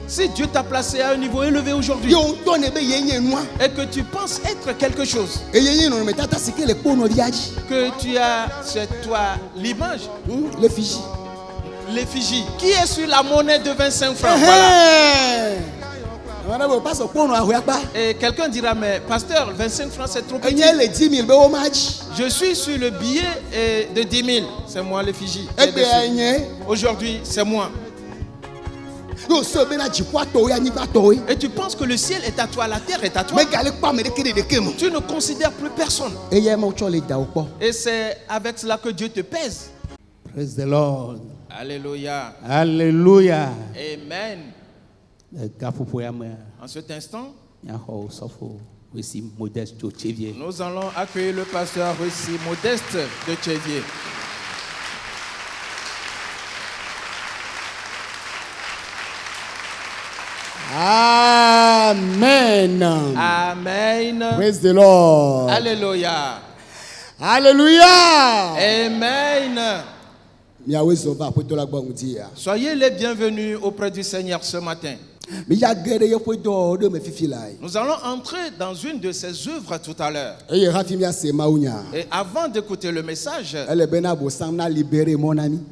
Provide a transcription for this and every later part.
Si Dieu t'a placé à un niveau élevé aujourd'hui et que tu penses être quelque chose, que tu as chez toi l'image, l'effigie qui est sur la monnaie de 25 francs. Voilà. Et quelqu'un dira, mais pasteur, 25 francs c'est trop petit. Je suis sur le billet de 10 000. C'est moi l'effigie. Aujourd'hui, c'est moi. Et tu penses que le ciel est à toi, la terre est à toi. Tu ne considères plus personne. Et c'est avec cela que Dieu te pèse. Praise the Lord. Alléluia. Alléluia. Amen. En cet instant, nous allons accueillir le pasteur Russi Modeste de Tchévier. Amen. Amen. Praise the Lord. Alléluia. Alléluia. Amen. Soyez les bienvenus auprès du Seigneur ce matin. Nous allons entrer dans une de ses œuvres tout à l'heure. Et avant d'écouter le message,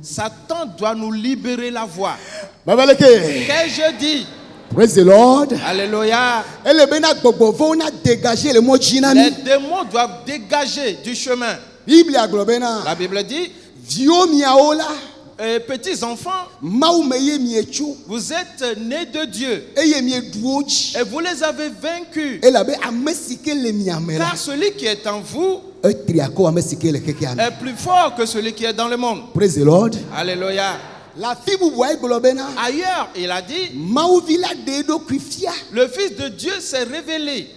Satan doit nous libérer la voix. Qu'ai-je dit? Praise the Lord. Alléluia. Les démons doivent dégager du chemin. La Bible dit, petits enfants, vous êtes nés de Dieu et vous les avez vaincus. Car celui qui est en vous est plus fort que celui qui est dans le monde. Praise the Lord. Alléluia. Ailleurs, il a dit, le Fils de Dieu s'est révélé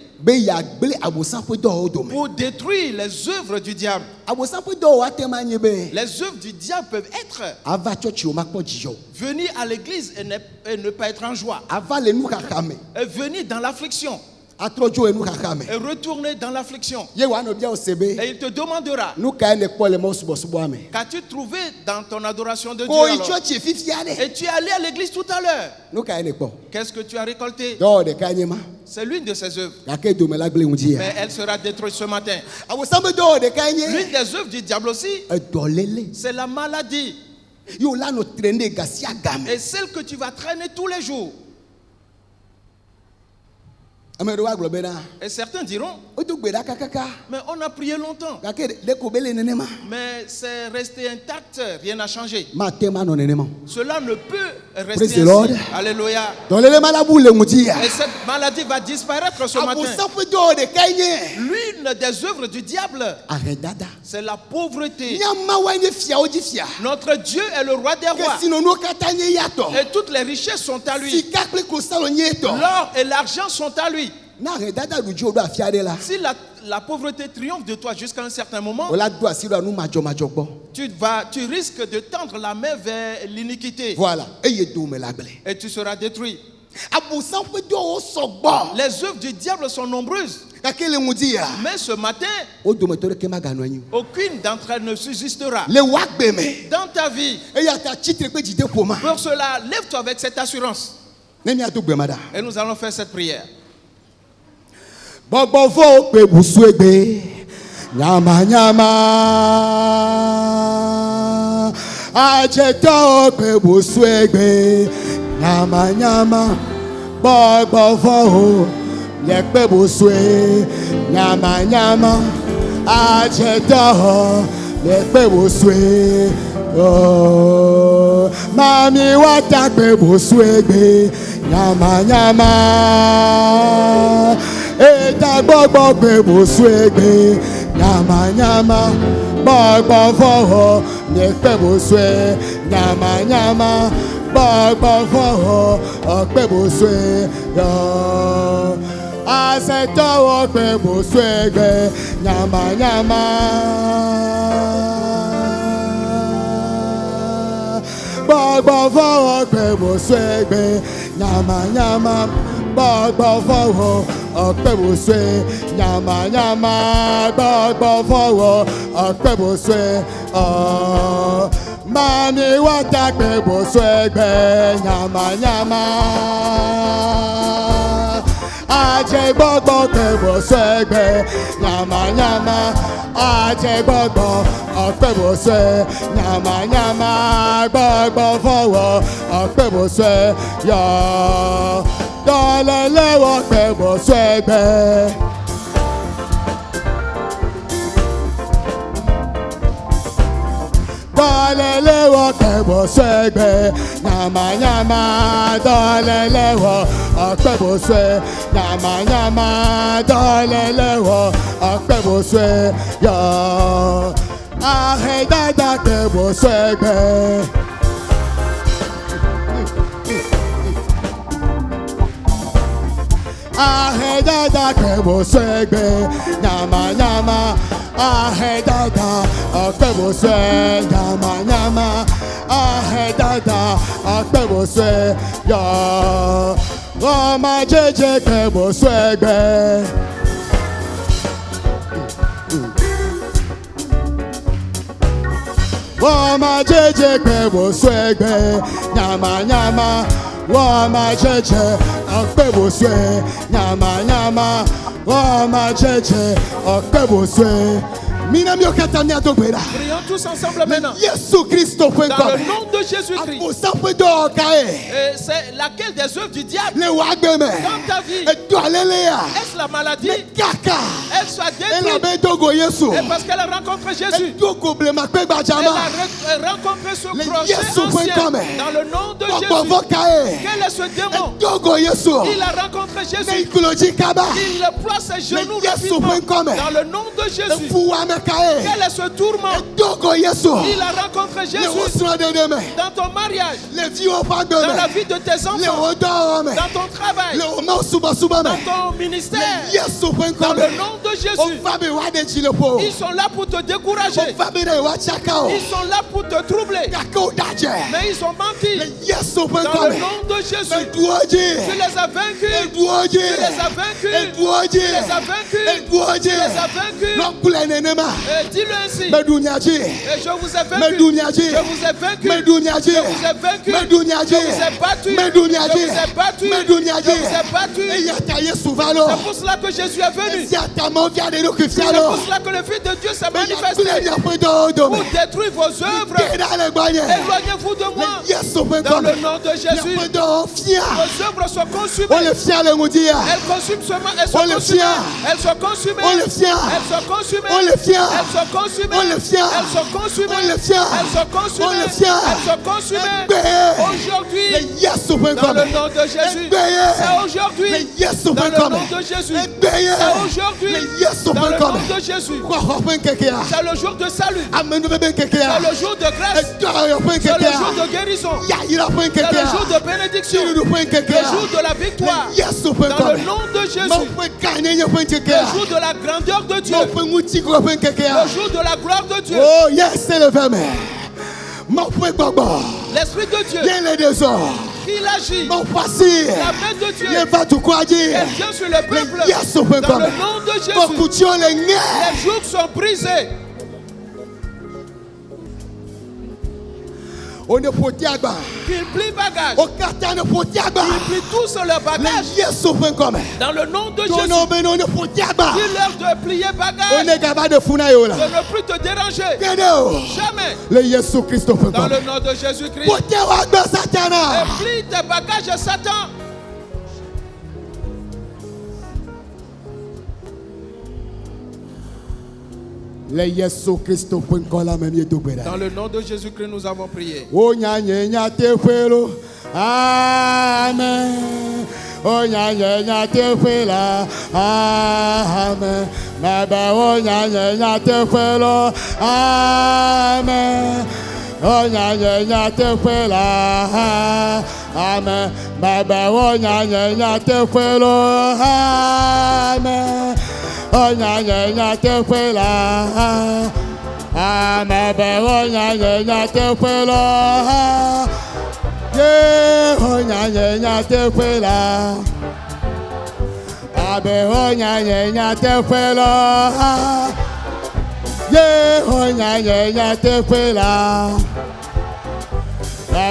pour détruire les œuvres du diable. Les œuvres du diable peuvent être venir à l'église et ne pas être en joie, et venir dans l'affliction, et retourner dans l'affliction. Et il te demandera, qu'as-tu trouvé dans ton adoration de Dieu alors? Et tu es allé à l'église tout à l'heure. Qu'est-ce que tu as récolté? C'est l'une de ses œuvres. Mais elle sera détruite ce matin. L'une des œuvres du diable aussi, c'est la maladie. Et celle que tu vas traîner tous les jours. Et certains diront, mais on a prié longtemps, mais c'est resté intact, rien n'a changé. Cela ne peut rester ainsi. Alléluia. Et cette maladie va disparaître ce matin. L'une des œuvres du diable, c'est la pauvreté. Notre Dieu est le roi des rois. Et toutes les richesses sont à lui. L'or et l'argent sont à lui. Si la pauvreté triomphe de toi jusqu'à un certain moment, tu risques de tendre la main vers l'iniquité. Voilà. Et tu seras détruit. Les œuvres du diable sont nombreuses. Mais ce matin, aucune d'entre elles ne subsistera dans ta vie. Pour cela, lève-toi avec cette assurance. Et nous allons faire cette prière. Bobovo pe busuegbe nyama nyama ajeto pe busuegbe nyama nyama bobovo ye pe busue nyama nyama ajeto ye pe busue oh mami wata pe busuegbe nyama nyama eta gbogbo pe busuegbe nyama nyama gbogbo foho ne pe busue nyama nyama gbogbo foho pe busue yo asetowo pe busuegbe nyama nyama gbogbo foho pe busuegbe nyama nyama gbogbo foho ọpẹ́ bó ṣe nyama nyama gbọgbọ fọwọ́ ọpẹ́ bó ṣe ọ máa. Mami wata kebo swegbe nyama nyama. Aje gbogbo kebo swegbe nyama nyama. Aje gbogbo kebo swe nyama nyama. Gbogbo fowo kebo swe yo. Dole lewo kebo swegbe. Dole wo kebo swegbe nyama nyama. Dole wo kebo swe nyama nyama. Dole wo kebo swe yo. Ahe dada kebo swegbe. Ahe dada kebo swegbe nyama nyama. Ahe dada kebo swe nyama nyama. Ahe dada kebo swe yo. Roma jeje kebo swegbe. Roma jeje kebo swegbe nyama nyama. Roma jeje kebo swe nyama nyama. Roma jeje kebo swe. Prions tous ensemble maintenant. Dans le nom de Jésus-Christ. C'est laquelle des œuvres du diable dans ta vie? Est-ce la maladie? Elle soit détruite. Et parce qu'elle a rencontré Jésus, elle a rencontré ce projet ancien. Dans le nom de Jésus. Quel est ce démon? Il a rencontré Jésus. Il ploie ses genoux rapidement. Dans le nom de Jésus. Quel est ce tourment? Il a rencontré Jésus dans ton mariage, dans la vie de tes enfants, dans ton travail, dans ton ministère. Dans le nom de Jésus. Ils sont là pour te décourager. Ils sont là pour te troubler. Mais ils ont menti. Dans le nom de Jésus. Tu les as vaincus. Tu les as vaincus. Tu les as vaincus. Tu les as vaincus. Dis-le ainsi. Et je vous ai vaincu. Je vous ai vaincu. Je vous ai vaincu. Je vous ai battu. Je vous ai battu. Je vous ai battu. C'est pour cela que Jésus est venu. C'est pour cela que le Fils de Dieu s'est manifesté. Pour détruire vos œuvres. Éloignez-vous de moi. Dans le nom de Jésus. Vos œuvres sont consumées. Elles consument seulement. Elles sont consumées. Elles sont consumées. Elles sont consumées. Elles sont consumées. Elles sont consumées. Elles sont consumées. Elles sont consumées. Aujourd'hui, dans le nom de Jésus. C'est aujourd'hui. Dans le nom de Jésus. C'est aujourd'hui. Dans le nom de Jésus. C'est le jour de salut. C'est le jour de grâce. C'est le jour de guérison. C'est le jour de bénédiction. Le jour de la victoire. Dans le nom de Jésus. Le jour de la grandeur de Dieu. Le jour de la gloire de Dieu. Oh yes, c'est le verbe. L'Esprit de Dieu. Il agit. La main de Dieu. Elle vient sur le peuple. Dans le nom de Jésus. Les jours sont brisés. On ne peut pas. Qu'ils plient bagage. Ils plient tous leur bagage. Dans le nom de Jésus. Dis-leur de plier bagage. De ne plus te déranger. Jamais. Dans le nom de Jésus-Christ. Et plie tes bagages, Satan. Dans le nom de Jésus-Christ, nous avons prié. Amen. Oh nya nya nya te fela. Amen. Baba oh nya nya nya te fela. Amen. Oh nya nya nya te fela. Amen. Baba oh nya nya nya te fela. Amen. Oh nya nya nya te fela. Amen. Baba oh nya nya te fela. Yeah, oh nya nya te fela. Abe oh nya nya te fela. Yeah, oh nya nya te fela.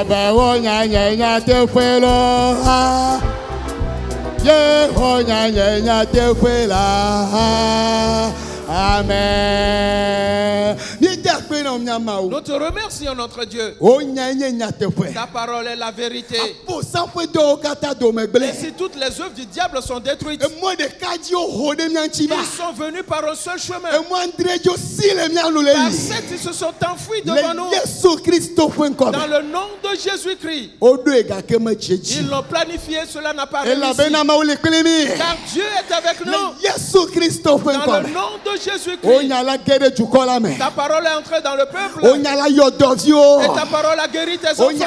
Baba onya nyenya te fuelo ha. Ye onya nyenya te fuela. Amen. Nous te remercions, notre Dieu. Ta parole est la vérité. Et si toutes les œuvres du diable sont détruites, ils sont venus par un seul chemin. Par sept, ils se sont enfouis devant nous. Dans le nom de Jésus-Christ. Ils l'ont planifié, cela n'a pas réussi. Car Dieu est avec nous. Dans le nom de Jésus-Christ. Ta parole est entrée dans le peuple. Et ta parole a guéri tes enfants. Ta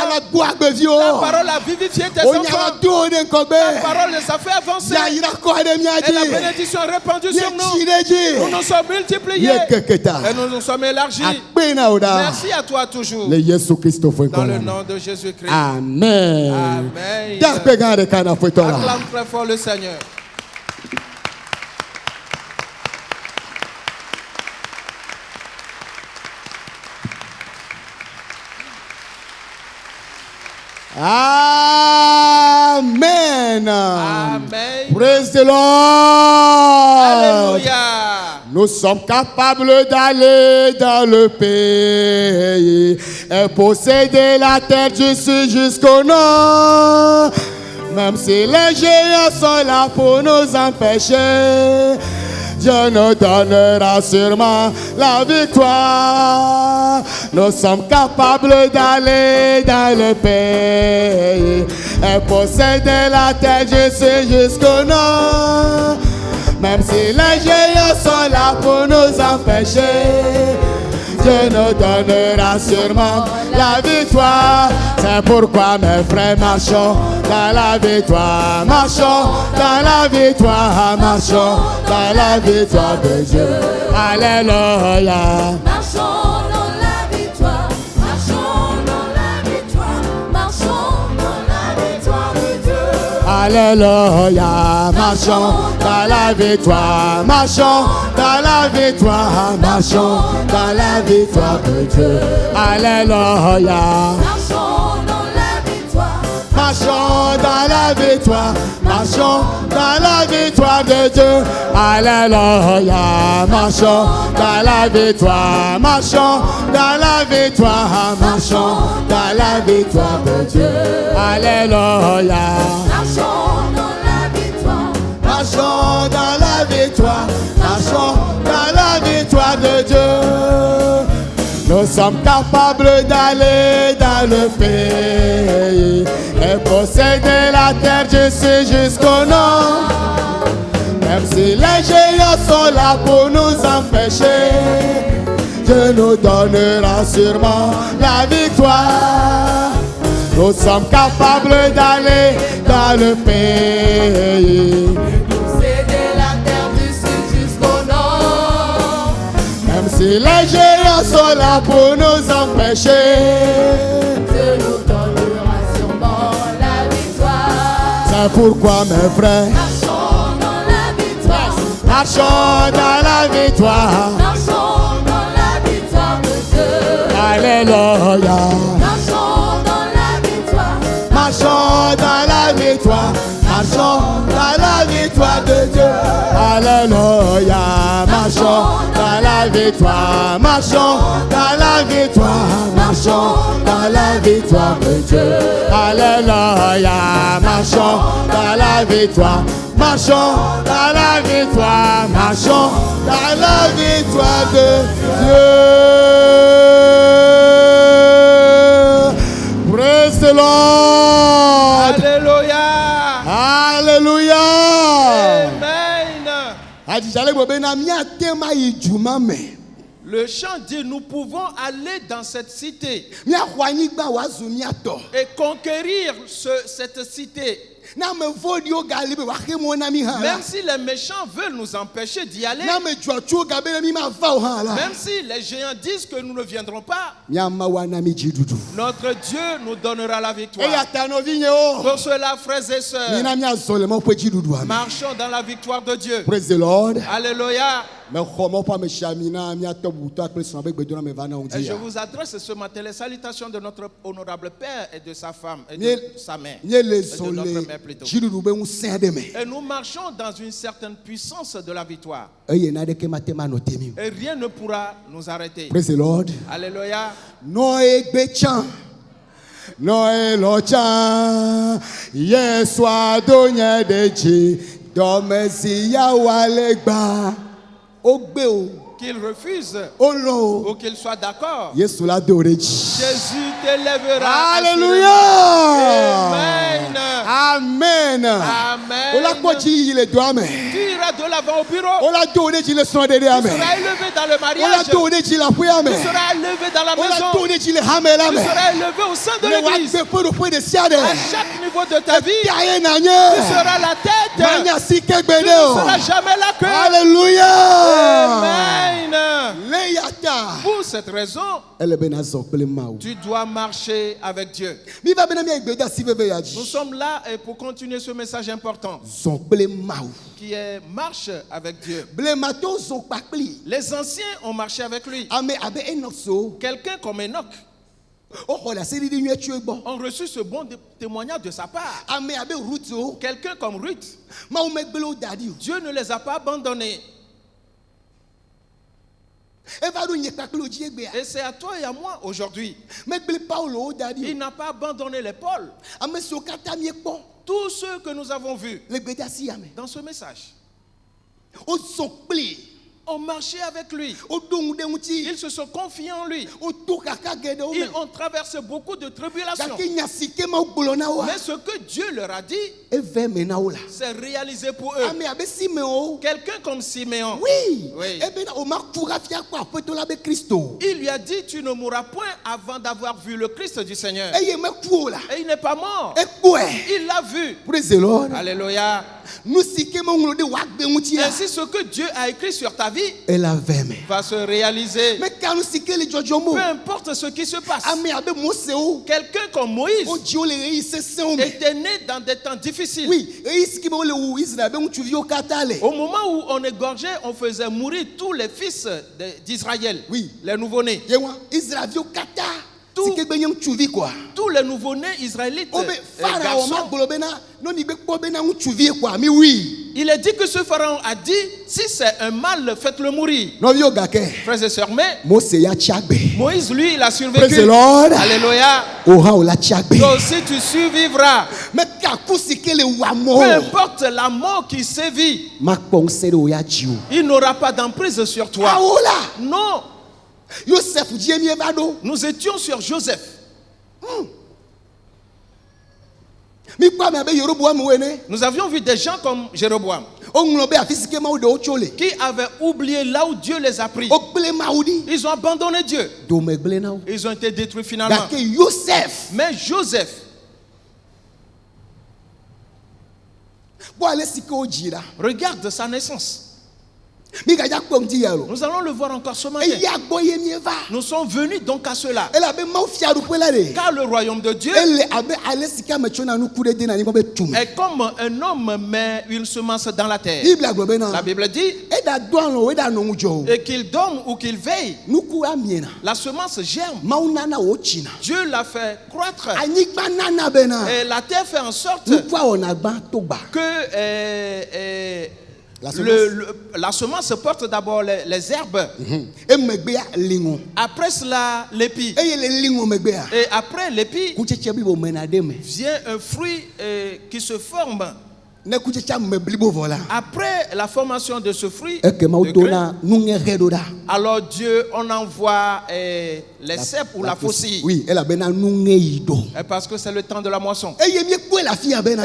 parole a vivifié tes enfants. Ta parole les a fait avancer. Et la bénédiction est répandue sur nous. Nous nous sommes multipliés. Et nous nous sommes élargis. Merci à toi toujours. Dans le nom de Jésus-Christ. Amen. Amen. Acclame très fort le Seigneur. Amen. Amen. Praise the Lord. Alléluia. Nous sommes capables d'aller dans le pays et posséder la terre du sud jusqu'au nord. Même si les géants sont là pour nous empêcher, Dieu nous donnera sûrement la victoire. Nous sommes capables d'aller dans le pays et posséder la terre du sud jusqu'au nord. Même si les géants sont là pour nous empêcher, Dieu nous donnera sûrement la victoire. C'est pourquoi mes frères marchons dans la victoire. Marchons dans la victoire. Marchons dans la victoire de Dieu. Alléluia. Marchons dans la victoire. Marchons dans la victoire. Marchons dans la victoire de Dieu. Alléluia. Marchons dans la victoire. Marchons dans la victoire. Marchons dans la victoire de Dieu. Alléluia. Marchons dans la victoire. Marchons dans la victoire. Marchons dans la victoire de Dieu. Alléluia. Marchons dans la victoire. Marchons dans la victoire. Marchons dans la victoire de Dieu. Alléluia. Marchons dans la victoire. Marchons dans la victoire. Marchons dans la victoire de Dieu. Nous sommes capables d'aller dans le pays et posséder la terre du sud jusqu'au nord. Même si les géants sont là pour nous empêcher, Dieu nous donnera sûrement la victoire. Nous sommes capables d'aller dans le pays. Posséder la terre du sud jusqu'au nord. Même si les géants sont là pour nous empêcher, Dieu nous donnera sûrement la victoire. c'est pourquoi mes frères, Marchons dans la victoire. marchons dans la victoire. Marchons dans la victoire de Dieu. Alléluia. Marchons dans la victoire. Marchons dans la victoire. Marchons dans la victoire de Dieu. Alléluia. Marchons dans la victoire. Marchons dans la victoire. Marchons dans la victoire de Dieu. Alléluia. Marchons dans la victoire. Marchons dans la victoire. Marchons dans la victoire de Dieu. Praise the Lord. Alléluia. Alléluia. Amen. Le chant dit, nous pouvons aller dans cette cité et conquérir cette cité. Même si les méchants veulent nous empêcher d'y aller, même si les géants disent que nous ne viendrons pas, notre Dieu nous donnera la victoire. Pour cela, frères et sœurs, marchons dans la victoire de Dieu. Praise the Lord. Alléluia. Et je vous adresse ce matin les salutations de notre honorable père et de sa femme et de sa mère. Et de notre mère plutôt. Et nous marchons dans une certaine puissance de la victoire. Et rien ne pourra nous arrêter. Praise the Lord. Alléluia. Noé Bechan. Noé Lochan. Yeswa donye deji. Domesi ya walegba. Qu'il refuse ou qu'il soit d'accord, Jésus t'élèvera. Alléluia. Amen. Amen. Amen. Tu iras de l'avant au bureau. Tu seras élevé dans le mariage. Tu seras élevé dans la maison. Tu seras élevé au sein de l'église. À chaque niveau de ta vie, tu seras la tête. Tu ne seras jamais la queue. Alléluia. Amen. Pour cette raison, tu dois marcher avec Dieu. Nous sommes là pour continuer ce message important qui est marche avec Dieu. Les anciens ont marché avec lui. Quelqu'un comme Enoch ont reçu ce bon témoignage de sa part. Quelqu'un comme Ruth, Dieu ne les a pas abandonnés. Et c'est à toi et à moi aujourd'hui. Il n'a pas abandonné les Paul. Tous ceux que nous avons vus dans ce message ont marché avec lui. Ils se sont confiés en lui. Ils ont traversé beaucoup de tribulations. Mais ce que Dieu leur a dit, c'est réalisé pour eux. Quelqu'un comme Siméon, oui. Il lui a dit, tu ne mourras point avant d'avoir vu le Christ du Seigneur. Et il n'est pas mort. Il l'a vu. Praise the Lord. Alléluia. Ainsi, ce que Dieu a écrit sur ta vie va se réaliser. Peu importe ce qui se passe. Quelqu'un comme Moïse était né dans des temps difficiles. Au moment où on égorgeait, on faisait mourir tous les fils d'Israël, les nouveau-nés. Tous les nouveau-nés israélites, il est dit que ce pharaon a dit, si c'est un mâle, faites-le mourir. Frères et sœurs, mais Moïse, lui, il a survécu. Alléluia. Toi aussi, tu survivras. Peu importe la mort qui sévit, il n'aura pas d'emprise sur toi. Non. Nous étions sur Joseph. Nous avions vu des gens comme Jéroboam qui avaient oublié là où Dieu les a pris. Ils ont abandonné Dieu. Ils ont été détruits finalement. Mais Joseph, regarde sa naissance. Nous allons le voir encore ce matin. Nous sommes venus donc à cela. Car le royaume de Dieu est comme un homme met une semence dans la terre. La Bible dit, et qu'il dorme ou qu'il veille, la semence germe. Dieu l'a fait croître. Et la terre fait en sorte que la semence porte d'abord les herbes. Après cela, l'épi. Et après l'épi, vient un fruit qui se forme. Après la formation de ce fruit, alors Dieu, on envoie les cèpes ou la faucille. Parce que c'est le temps de la moisson. Et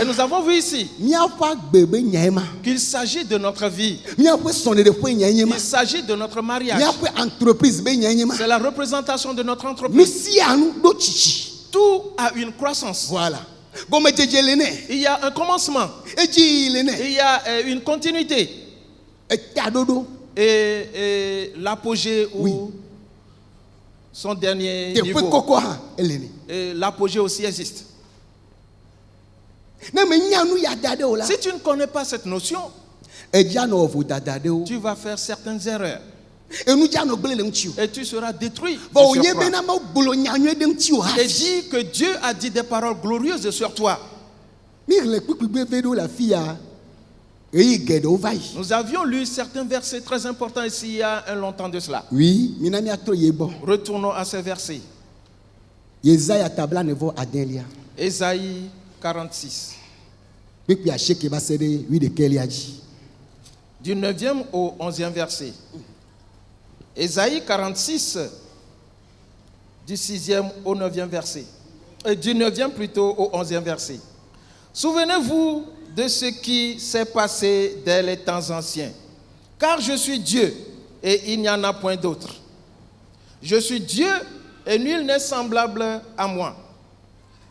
nous avons vu ici qu'il s'agit de notre vie. Il s'agit de notre mariage. C'est la représentation de notre entreprise. Tout a une croissance. Voilà. Il y a un commencement. Il y a une continuité. Et l'apogée ou son dernier niveau. Et l'apogée aussi existe. Si tu ne connais pas cette notion, Tu vas faire certaines erreurs. Et tu seras détruit. Et dis que Dieu a dit des paroles glorieuses sur toi. Nous avions lu certains versets très importants ici il y a un longtemps de cela. Oui. Retournons à ces versets. Ésaïe 46. Du 9e au 11e verset. Ésaïe 46, du 6e au 9e verset. Du 9e plutôt au 11e verset. Souvenez-vous de ce qui s'est passé dès les temps anciens. Car je suis Dieu et il n'y en a point d'autre. Je suis Dieu et nul n'est semblable à moi.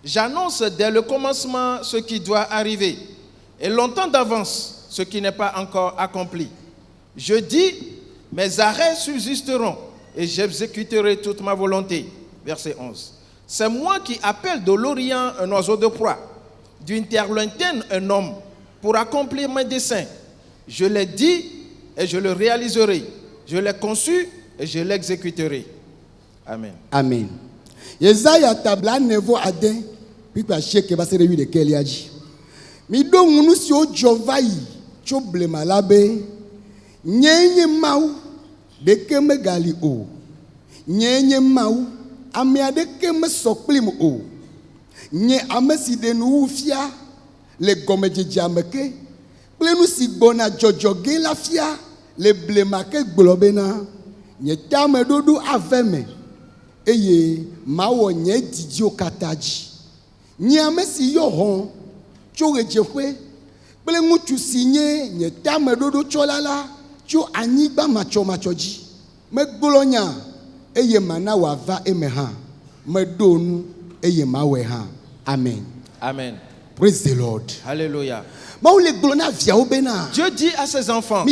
J'annonce dès le commencement ce qui doit arriver et longtemps d'avance ce qui n'est pas encore accompli. Je dis, mes arrêts subsisteront et j'exécuterai toute ma volonté. Verset 11. C'est moi qui appelle de l'Orient un oiseau de proie, d'une terre lointaine un homme, pour accomplir mes desseins. Je l'ai dit et je le réaliserai. Je l'ai conçu et je l'exécuterai. Amen. Amen. Yesaya tabla nevo ade pikwa sheke basere wi de keliaji. Mi do ngunu si o jovai choble malabe nyenye mau de keme gali o. Nyenye mau amia de keme sokplim o. Nye amesi de nu fia le gomejeji ameke plenu si bona jojoge la fia le blemake globena nye tame dodu aveme eye mawo nye didio kataji nye amesi yo hon chorejehwe plenu tu sinye nye tame dodu cholala cho anigba macho machoji me gbolonya eye mana wa va emeha me donu eye mawe ha. Amen. Amen. Praise the Lord. Alléluia. Dieu dit à ses enfants,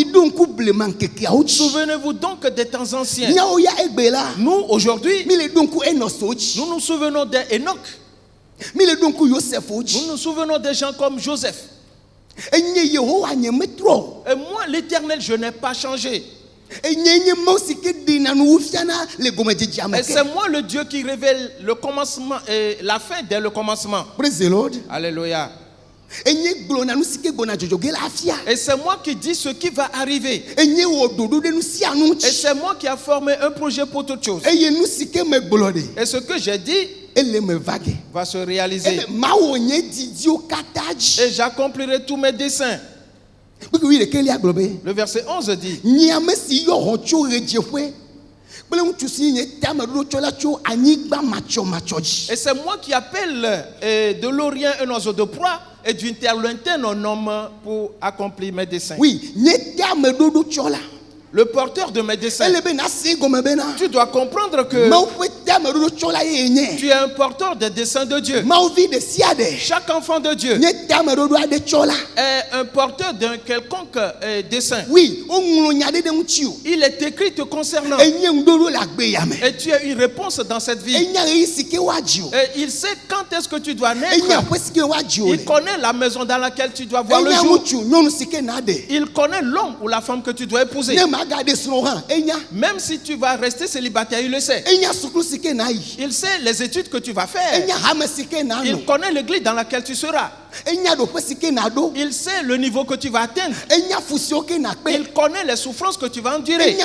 souvenez-vous donc des temps anciens. Nous, aujourd'hui, nous nous souvenons d'Enoch. Nous nous souvenons des gens comme Joseph. Et moi, l'Éternel, je n'ai pas changé. Et c'est moi le Dieu qui révèle le commencement et la fin dès le commencement. Praise the Lord. Alléluia. Et c'est moi qui dis ce qui va arriver. Et c'est moi qui a formé un projet pour toute chose. Et ce que j'ai dit va se réaliser. Et j'accomplirai tous mes desseins. Le verset 11 dit, et c'est moi qui appelle de l'Orient un oiseau de proie et d'une terre lointaine un homme pour accomplir mes desseins. Oui, le porteur de mes desseins. Tu dois comprendre que tu es un porteur des desseins de Dieu. Chaque enfant de Dieu est un porteur d'un quelconque dessein. Oui. Il est écrit te concernant. Et tu as une réponse dans cette vie. Et il sait quand est-ce que tu dois naître. Il connaît la maison dans laquelle tu dois voir le jour. Il connaît l'homme ou la femme que tu dois épouser. Même si tu vas rester célibataire, il le sait. Il sait les études que tu vas faire. Il connaît l'église dans laquelle tu seras. Il sait le niveau que tu vas atteindre. Il connaît les souffrances que tu vas endurer.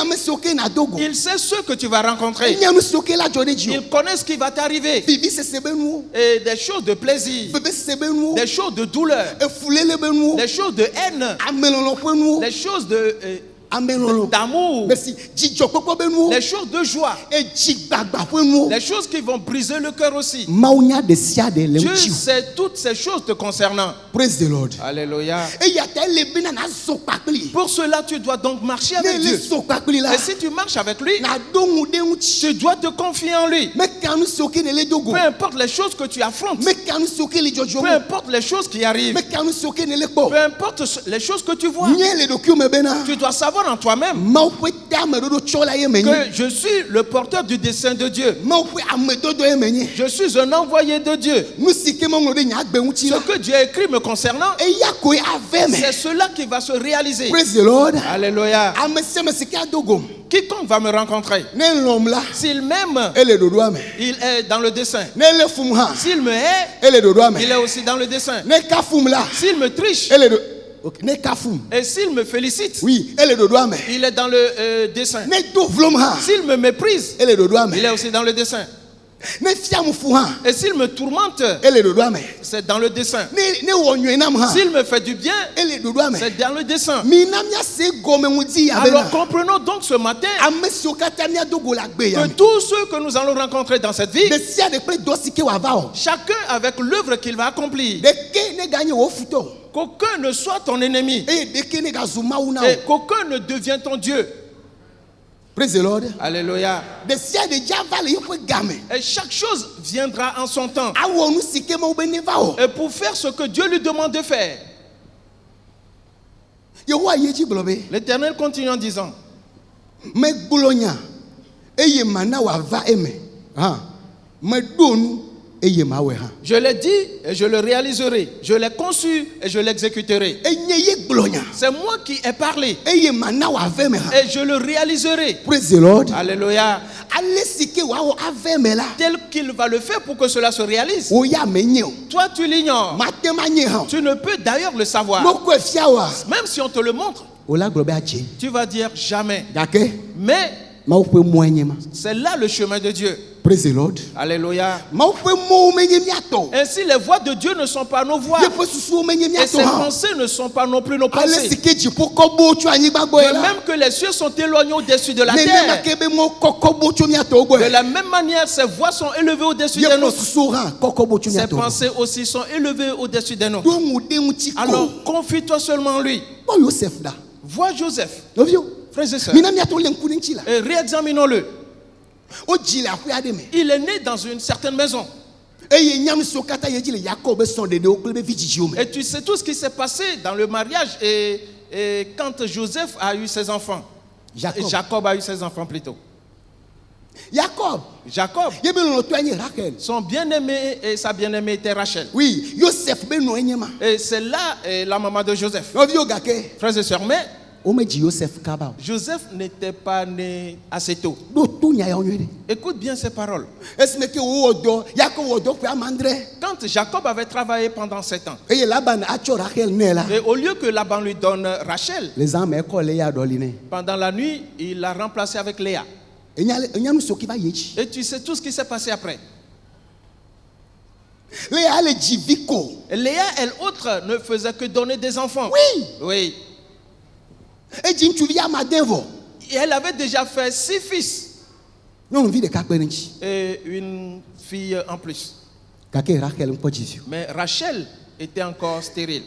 Il sait ceux que tu vas rencontrer. Il connaît ce qui va t'arriver. Et des choses de plaisir, des choses de douleur, des choses de haine, des choses d'amour, les choses de joie, les choses qui vont briser le cœur aussi. Dieu sait toutes ces choses te concernant. Praise the Lord. Alléluia. Pour cela, tu dois donc marcher avec Dieu. Et si tu marches avec lui, tu dois te confier en lui. Peu importe les choses que tu affrontes, peu importe les choses qui arrivent, peu importe les choses que tu vois, tu dois savoir savoir en toi-même que je suis le porteur du dessein de Dieu. Je suis un envoyé de Dieu. Ce que Dieu a écrit me concernant, c'est cela qui va se réaliser. Praise the Lord. Alléluia. Quiconque va me rencontrer, s'il m'aime, il est dans le dessein. S'il me hait, il est aussi dans le dessein. S'il me triche, et s'il me félicite, oui, il est dans le dessein. S'il me méprise, il est aussi dans le dessein. Et s'il me tourmente, c'est dans le dessein. S'il me fait du bien, c'est dans le dessein. Alors comprenons donc ce matin que tous ceux que nous allons rencontrer dans cette vie, chacun avec l'œuvre qu'il va accomplir, qu'aucun ne soit ton ennemi et qu'aucun ne devienne ton Dieu. Praise the Lord. Alléluia. Et chaque chose viendra en son temps. Et pour faire ce que Dieu lui demande de faire. L'Éternel continue en disant, je l'ai dit et je le réaliserai. Je l'ai conçu et je l'exécuterai. C'est moi qui ai parlé. Et je le réaliserai. Praise the Lord. Alléluia. Tel qu'il va le faire pour que cela se réalise. Toi, tu l'ignores. Tu ne peux d'ailleurs le savoir. Même si on te le montre, tu vas dire jamais. Mais c'est là le chemin de Dieu. Praise the Lord. Alléluia. Ainsi, les voies de Dieu ne sont pas nos voies. Et ses pensées ne sont pas non plus nos pensées. De même que les cieux sont éloignés au-dessus de la terre, de la même manière, ses voies sont élevées au-dessus des nôtres. Ses pensées aussi sont élevées au-dessus des nôtres. Alors, confie-toi seulement en lui. Vois Joseph. Frères et sœurs. Et réexaminons-le. Il est né dans une certaine maison. Et tu sais tout ce qui s'est passé dans le mariage et quand Joseph a eu ses enfants. Jacob a eu ses enfants plutôt. Jacob, son bien-aimé et sa bien-aimée était Rachel. Oui, et c'est là la maman de Joseph. Frères et sœurs, mais Joseph n'était pas né assez tôt. Écoute bien ces paroles. Quand Jacob avait travaillé pendant 7 ans, et au lieu que Laban lui donne Rachel, pendant la nuit, il l'a remplacé avec Léa. Et tu sais tout ce qui s'est passé après. Léa, elle autre, ne faisait que donner des enfants. Oui. Et elle avait déjà fait 6 fils. Et une fille en plus. Mais Rachel était encore stérile.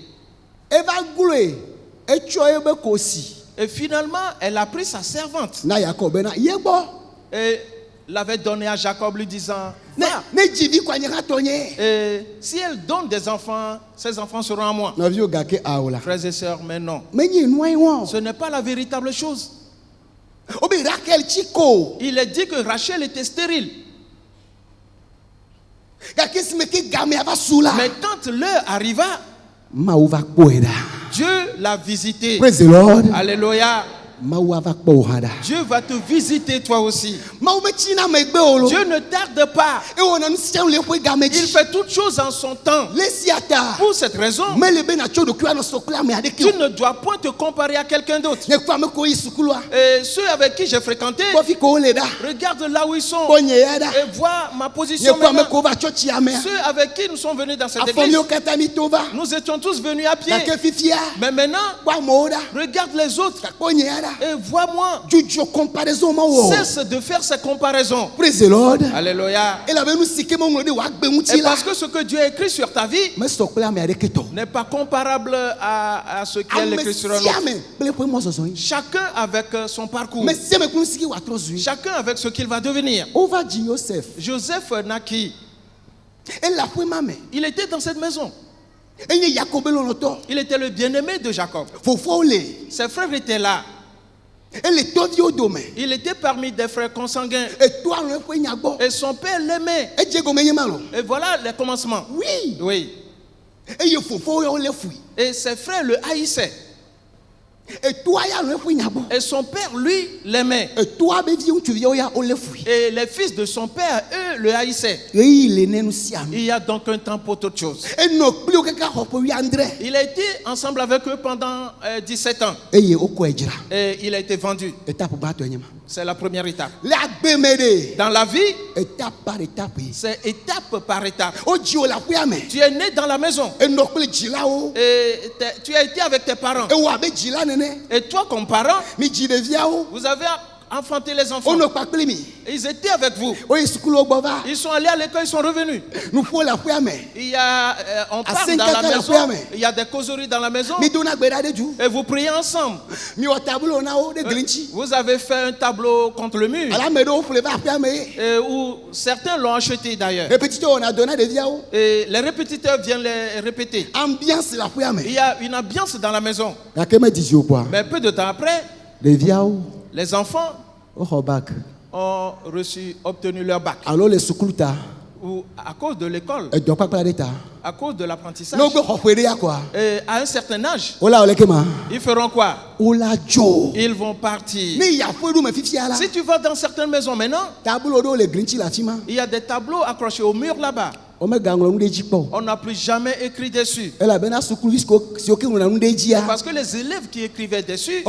Et finalement, elle a pris sa servante. Et l'avait donné à Jacob, lui disant, va. Et si elle donne des enfants, ses enfants seront à moi. Frères et sœurs, mais non. Ce n'est pas la véritable chose. Il est dit que Rachel était stérile. Mais quand l'heure arriva, Dieu l'a visité. Praise the Lord. Alléluia. Dieu va te visiter toi aussi. Dieu ne tarde pas. Il fait toutes choses en son temps. Pour cette raison, tu ne dois point te comparer à quelqu'un d'autre. Et ceux avec qui j'ai fréquenté, regarde là où ils sont et vois ma position maintenant. Ceux avec qui nous sommes venus dans cette église, nous étions tous venus à pied. Mais maintenant, regarde les autres. Et vois-moi. Cesse de faire ces comparaisons. Praise the Lord. Alléluia. Et parce que ce que Dieu a écrit sur ta vie n'est pas comparable à ce qu'il a écrit sur un autre. Chacun avec son parcours. Chacun avec ce qu'il va devenir. Joseph naquit. Il était dans cette maison. Il était le bien-aimé de Jacob. Ses frères étaient là. Il était parmi des frères consanguins. Et son père l'aimait. Et voilà le commencement. Oui. Et ses frères le haïssaient. Et son père, lui, l'aimait. Et les fils de son père, eux, le haïssaient. Il y a donc un temps pour toute chose. Il a été ensemble avec eux pendant 17 ans. Et il a été vendu. C'est la première étape. Dans la vie, c'est étape par étape. Tu es né dans la maison. Et tu as été avec tes parents. Et toi, comme parent, vous avez enfanté les enfants. Et ils étaient avec vous. Ils sont allés à l'école, ils sont revenus. Il y a, on parle dans la maison. Il y a des causeries dans la maison. Et vous priez ensemble. Vous avez fait un tableau contre le mur. Où certains l'ont acheté d'ailleurs. Et les répétiteurs viennent les répéter. Il y a une ambiance dans la maison. Mais peu de temps après, les enfants ont obtenu leur bac. Ou à cause de l'école, à cause de l'apprentissage. Et à un certain âge, ils feront quoi? Ils vont partir. Si tu vas dans certaines maisons maintenant, il y a des tableaux accrochés au mur là-bas. On n'a plus jamais écrit dessus. Parce que les élèves qui écrivaient dessus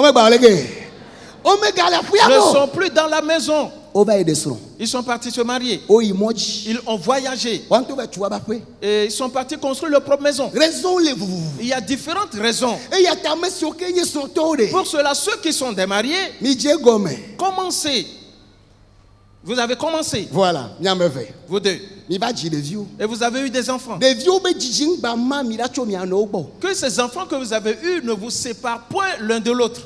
ne sont plus dans la maison. Ils sont partis se marier. Ils ont voyagé. Et ils sont partis construire leur propre maison. Il y a différentes raisons. Pour cela, ceux qui sont démariés, commencez. Vous avez commencé. Voilà. Vous deux. Et vous avez eu des enfants. Que ces enfants que vous avez eus ne vous séparent point l'un de l'autre.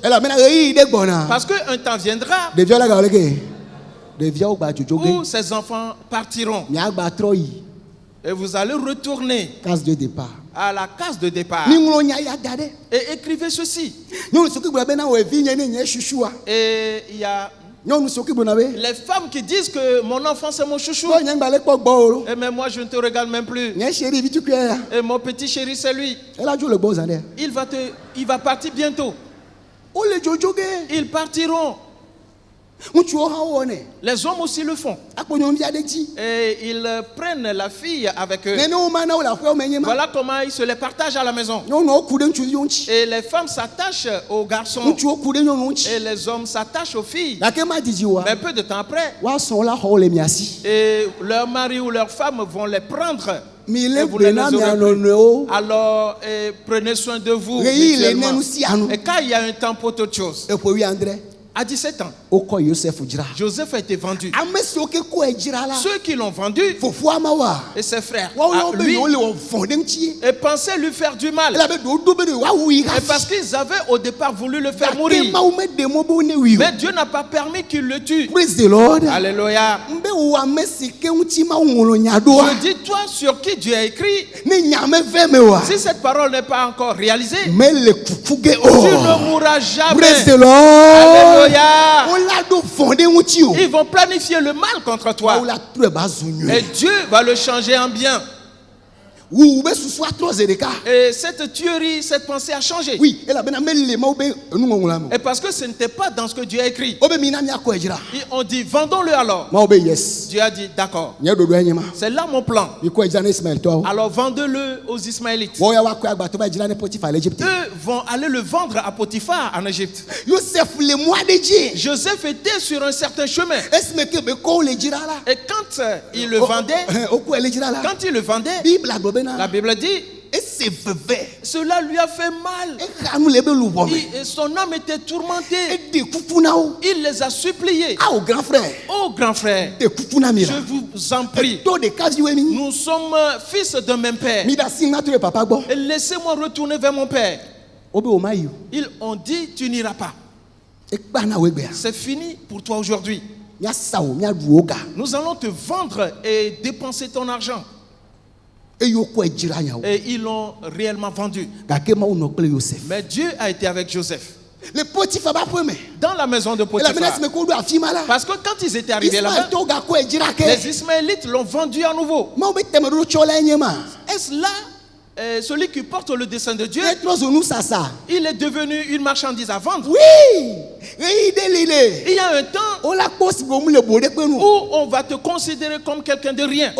Parce qu'un temps viendra où ces enfants partiront. Et vous allez retourner à la case de départ. Et écrivez ceci. Et il y a les femmes qui disent que mon enfant c'est mon chouchou. Et mais moi je ne te regarde même plus. Et mon petit chéri c'est lui. Il va partir bientôt. Ils partiront. Les hommes aussi le font. Et ils prennent la fille avec eux. Voilà comment ils se les partagent à la maison. Et les femmes s'attachent aux garçons. Et les hommes s'attachent aux filles. Mais peu de temps après, et leur mari ou leur femme vont les prendre. Et vous les alors prenez soin de vous. Et quand il y a un temps pour toute chose, à 17 ans, Joseph a été vendu. Ceux qui l'ont vendu, et ses frères, lui, et pensaient lui faire du mal. Et parce qu'ils avaient au départ voulu le faire mourir. Mais Dieu n'a pas permis qu'il le tue. Alléluia. Je dis, toi sur qui Dieu a écrit, si cette parole n'est pas encore réalisée, tu ne mourras jamais. Alléluia. Ils vont planifier le mal contre toi. Et Dieu va le changer en bien. Et cette tuerie, cette pensée a changé. Et parce que ce n'était pas dans ce que Dieu a écrit. On dit vendons-le alors. Dieu a dit d'accord. C'est là mon plan. Alors vendez-le aux Ismaélites. Eux vont aller le vendre à Potiphar en Égypte. Joseph était sur un certain chemin. Et quand il le vendait, la Bible dit, cela lui a fait mal. Et son âme était tourmentée. Il les a suppliés. Oh grand frère, je vous en prie, nous sommes fils d'un même père. Et laissez-moi retourner vers mon père. Ils ont dit, tu n'iras pas. C'est fini pour toi aujourd'hui. Nous allons te vendre et dépenser ton argent. Et ils l'ont réellement vendu. Mais Dieu a été avec Joseph. Dans la maison de Potiphar. Parce que quand ils étaient arrivés là-bas, les Ismaélites l'ont vendu à nouveau. Est-ce là celui qui porte le dessein de Dieu? Il est devenu une marchandise à vendre. Oui. Il y a un temps où on va te considérer comme quelqu'un de rien.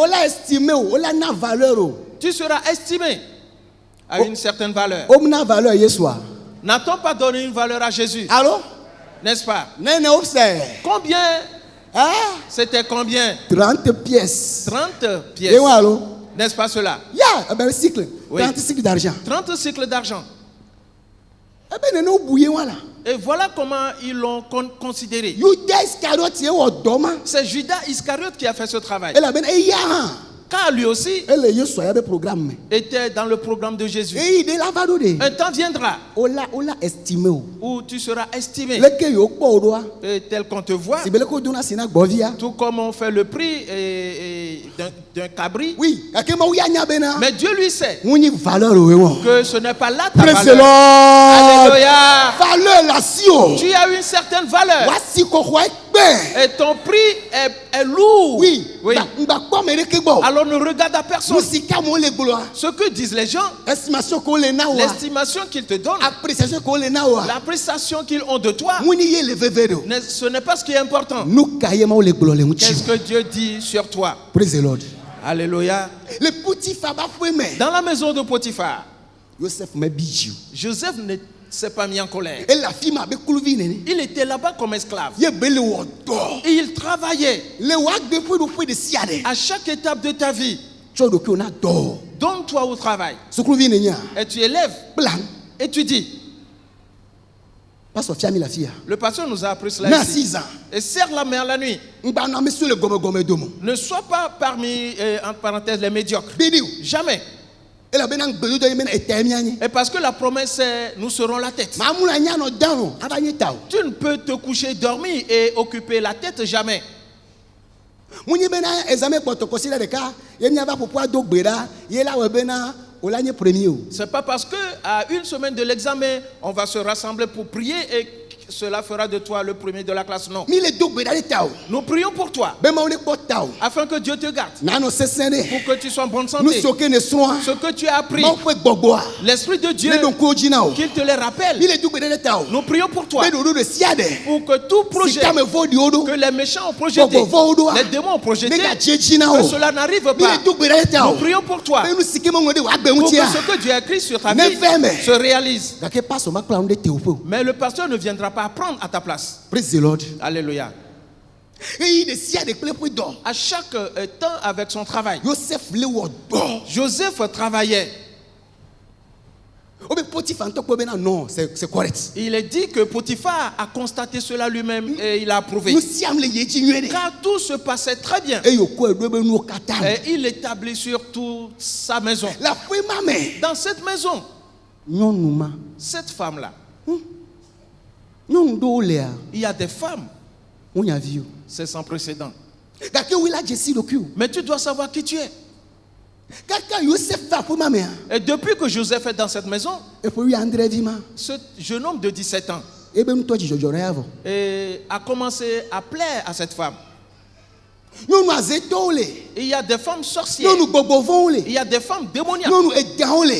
Tu seras estimé à une certaine valeur. N'a-t-on pas donné une valeur à Jésus? Allô? N'est-ce pas? Combien? C'était combien? 30 pièces. 30 pièces. N'est-ce pas cela? Oui. 30 cycles d'argent. 30 cycles d'argent. Et voilà comment ils l'ont considéré. C'est Judas Iscariote qui a fait ce travail. Car lui aussi était dans le programme de Jésus. Un temps viendra où tu seras estimé. Et tel qu'on te voit, tout comme on fait le prix d'un cabri. Mais Dieu lui sait que ce n'est pas là ta valeur. Alléluia. Tu as une certaine valeur. Et ton prix est lourd. Oui. Alors ne regarde à personne. Ce que disent les gens, l'estimation qu'ils te donnent, l'appréciation qu'ils ont de toi, ce n'est pas ce qui est important. Qu'est-ce que Dieu dit sur toi? Praise the Lord. Alléluia. Dans la maison de Potiphar, Joseph ne s'est pas mis en colère. Il était là-bas comme esclave. Et il travaillait. À chaque étape de ta vie, donne-toi au travail. Et tu élèves. Et tu dis. Le pasteur nous a appris cela ici. Et serre la main la nuit. Ne sois pas parmi, entre parenthèses, les médiocres. Jamais. Et parce que la promesse est, nous serons la tête. Tu ne peux te coucher, dormir et occuper la tête jamais. C'est pas parce que à une semaine de l'examen, on va se rassembler pour prier et cela fera de toi le premier de la classe. Non. Nous prions pour toi afin que Dieu te garde, pour que tu sois en bonne santé. Ce que tu as appris, l'Esprit de Dieu, qu'il te les rappelle. Nous prions pour toi, pour que tout projet que les méchants ont projeté, les démons ont projeté, que cela n'arrive pas. Nous prions pour toi, pour que ce que Dieu a écrit sur ta vie se réalise. Mais le pasteur ne viendra pas apprendre à ta place. Praise the Lord. Alléluia. À chaque temps avec son travail. Joseph travaillait. Il est dit que Potiphar a constaté cela lui-même et il a approuvé. Car tout se passait très bien. Et il établit surtout sa maison. Dans cette maison, cette femme-là, il y a des femmes, c'est sans précédent. Mais tu dois savoir qui tu es. Et depuis que Joseph est dans cette maison, ce jeune homme de 17 ans a commencé à plaire à cette femme. Il y a des femmes sorcières. Il y a des femmes démoniaques.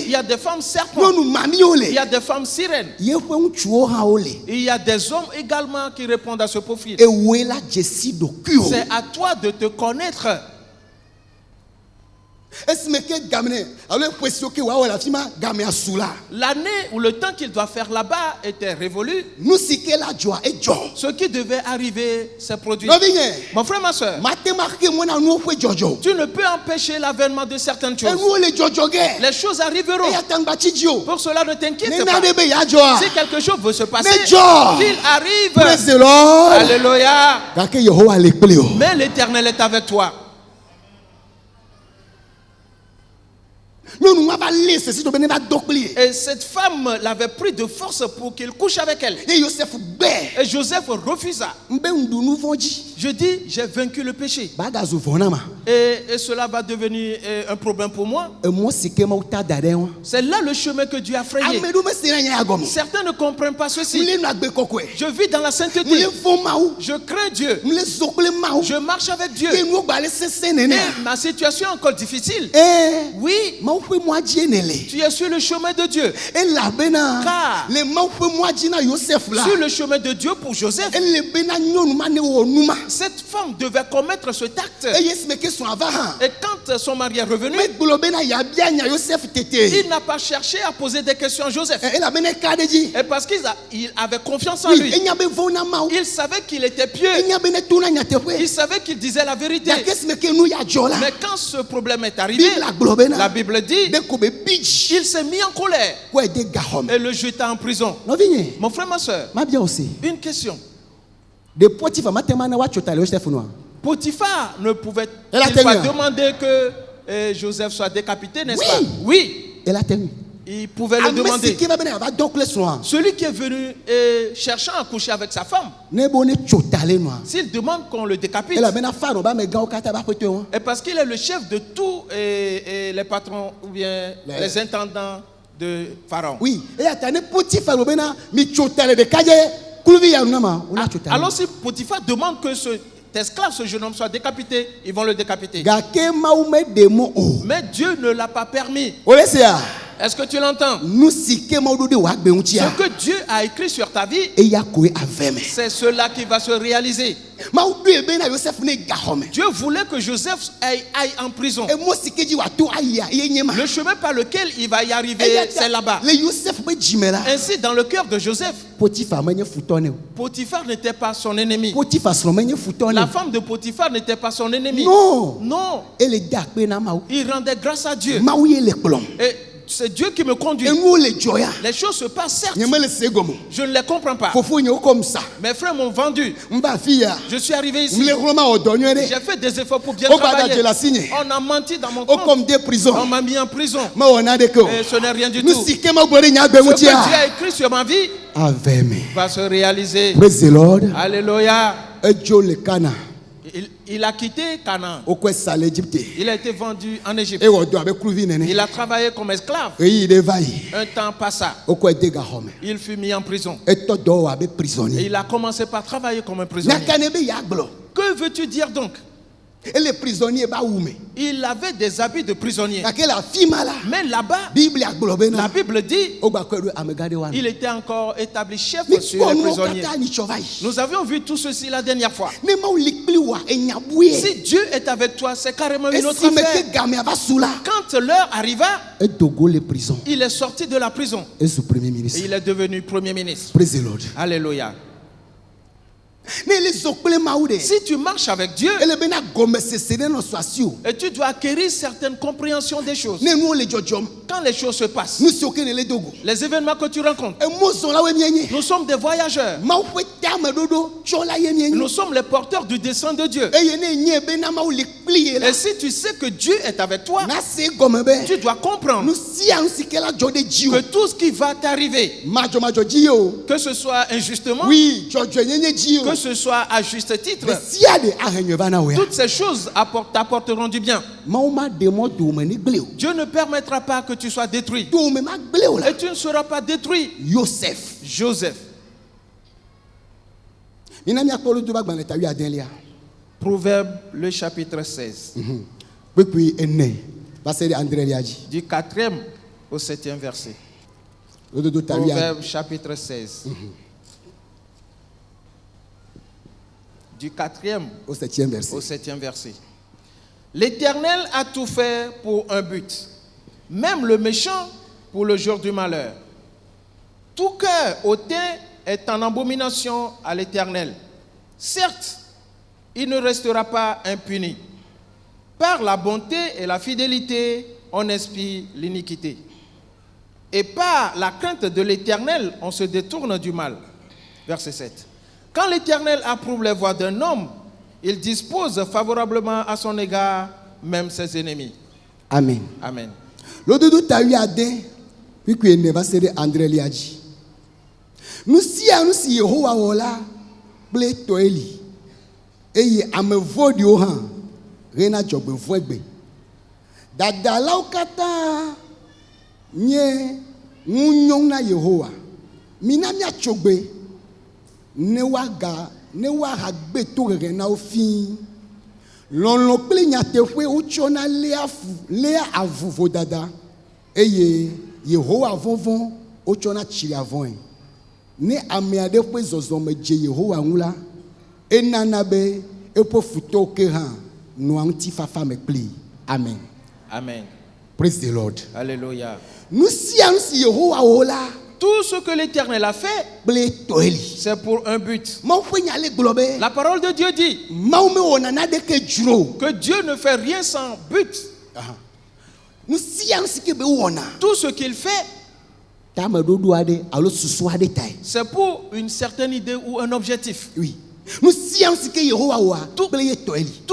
Il y a des femmes serpents. Il y a des femmes sirènes. Il y a des hommes également qui répondent à ce profil. C'est à toi de te connaître. L'année ou le temps qu'il doit faire là-bas était révolu. Ce qui devait arriver s'est produit. Mon frère, ma soeur, tu ne peux empêcher l'avènement de certaines choses. Les choses arriveront. Pour cela, ne t'inquiète pas. Si quelque chose veut se passer, qu'il arrive. Alléluia. Mais l'Éternel est avec toi. Et cette femme l'avait pris de force pour qu'il couche avec elle. Et Joseph refusa. Je dis, j'ai vaincu le péché. Et cela va devenir un problème pour moi. C'est là le chemin que Dieu a frayé. Certains ne comprennent pas ceci. Je vis dans la sainteté. Je crains Dieu. Je marche avec Dieu. Et ma situation est encore difficile. Oui, tu es sur le chemin de Dieu. Car sur le chemin de Dieu pour Joseph, cette femme devait commettre ce acte. Et quand son mari est revenu, il n'a pas cherché à poser des questions à Joseph. Et parce qu'il avait confiance en lui, il savait qu'il était pieux. Il savait qu'il disait la vérité. Mais quand ce problème est arrivé, la Bible dit, il s'est mis en colère et le jeta en prison. Mon frère, ma soeur, une question. Potiphar ne pouvait pas demander que Joseph soit décapité, n'est-ce pas? Oui. Il pouvait le demander. Celui qui est venu cherchant à coucher avec sa femme, s'il demande qu'on le décapite, et parce qu'il est le chef de tous les patrons ou bien les intendants de Pharaon. Oui. Alors si Potiphar demande que cet esclave, ce jeune homme soit décapité, ils vont le décapiter. Mais Dieu ne l'a pas permis. Est-ce que tu l'entends? Ce que Dieu a écrit sur ta vie, c'est cela qui va se réaliser. Dieu voulait que Joseph aille en prison. Le chemin par lequel il va y arriver, c'est là-bas. Ainsi, dans le cœur de Joseph, Potiphar n'était pas son ennemi. La femme de Potiphar n'était pas son ennemi. Non. Il rendait grâce à Dieu. Et c'est Dieu qui me conduit. Les choses se passent, certes. Je ne les comprends pas. Mes frères m'ont vendu. Je suis arrivé ici. J'ai fait des efforts pour bien travailler. On a menti dans mon compte. On m'a mis en prison. Et ce n'est rien du tout. Ce que Dieu a écrit sur ma vie va se réaliser. Praise the Lord. Alléluia. Il a quitté Canaan. Il a été vendu en Égypte. Il a travaillé comme esclave. Un temps passa. Il fut mis en prison. Et il a commencé par travailler comme un prisonnier. Que veux-tu dire donc? Et les prisonniers, il avait des habits de prisonnier. Mais là-bas, la Bible dit, il était encore établi chef sur les prisonniers. Nous avions vu tout ceci la dernière fois. Si Dieu est avec toi, c'est carrément une autre affaire. Quand l'heure arriva, il est sorti de la prison. Et il est devenu premier ministre. Alléluia. Si tu marches avec Dieu, et tu dois acquérir certaines compréhensions des choses. Quand les choses se passent, les événements que tu rencontres, nous sommes des voyageurs. Nous sommes les porteurs du dessein de Dieu. Et si tu sais que Dieu est avec toi, tu dois comprendre que tout ce qui va t'arriver, que ce soit injustement, que ce soit à juste titre, toutes ces choses t'apporteront du bien. Dieu ne permettra pas que tu sois détruit. Et tu ne seras pas détruit. Joseph. Proverbe le chapitre 16. Du 4e au 7e verset. Proverbe chapitre 16. Du 4e au 7e verset. L'Éternel a tout fait pour un but, même le méchant pour le jour du malheur. Tout cœur hautain est en abomination à l'Éternel. Certes, il ne restera pas impuni. Par la bonté et la fidélité, on expie l'iniquité. Et par la crainte de l'Éternel, on se détourne du mal. Verset 7. Quand l'Éternel approuve les voies d'un homme, il dispose favorablement à son égard même ses ennemis. Amen. Amen. Nous si Yehowa wola ble toeli eye amevo di ohan Rena jogbe vwegbe. Dada laukata nye ngunyong na Yehowa. Mina mia chogbe ne waga ne wa hagbe to rena ofi. Lon pli nyatefwe uchona lea avuvo dada. Eye Yehowa vovon uchona chiri avon. Ne ameade fwe zozome je Yehowa ngula. Enanabe epo futo keha nuanti fafa me pli. Amen. Amen. Praise the Lord. Alléluia. Nous sions Yehowa ola. Tout ce que l'Éternel a fait, c'est pour un but. La parole de Dieu dit que Dieu ne fait rien sans but. Tout ce qu'il fait, c'est pour une certaine idée ou un objectif. Oui. Tout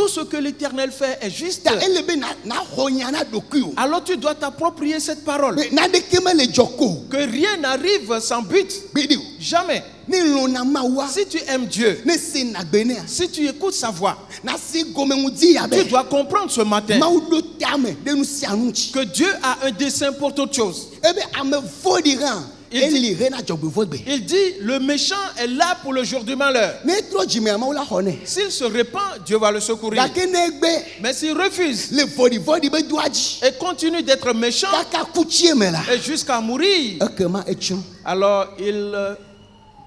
ce que l'Éternel fait est juste. Alors tu dois t'approprier cette parole. Que rien n'arrive sans but. Jamais. Si tu aimes Dieu, si tu écoutes sa voix, tu dois comprendre ce matin que Dieu a un dessein pour toute chose. Il dit, le méchant est là pour le jour du malheur. S'il se répand, Dieu va le secourir. Mais s'il refuse et continue d'être méchant et jusqu'à mourir, alors il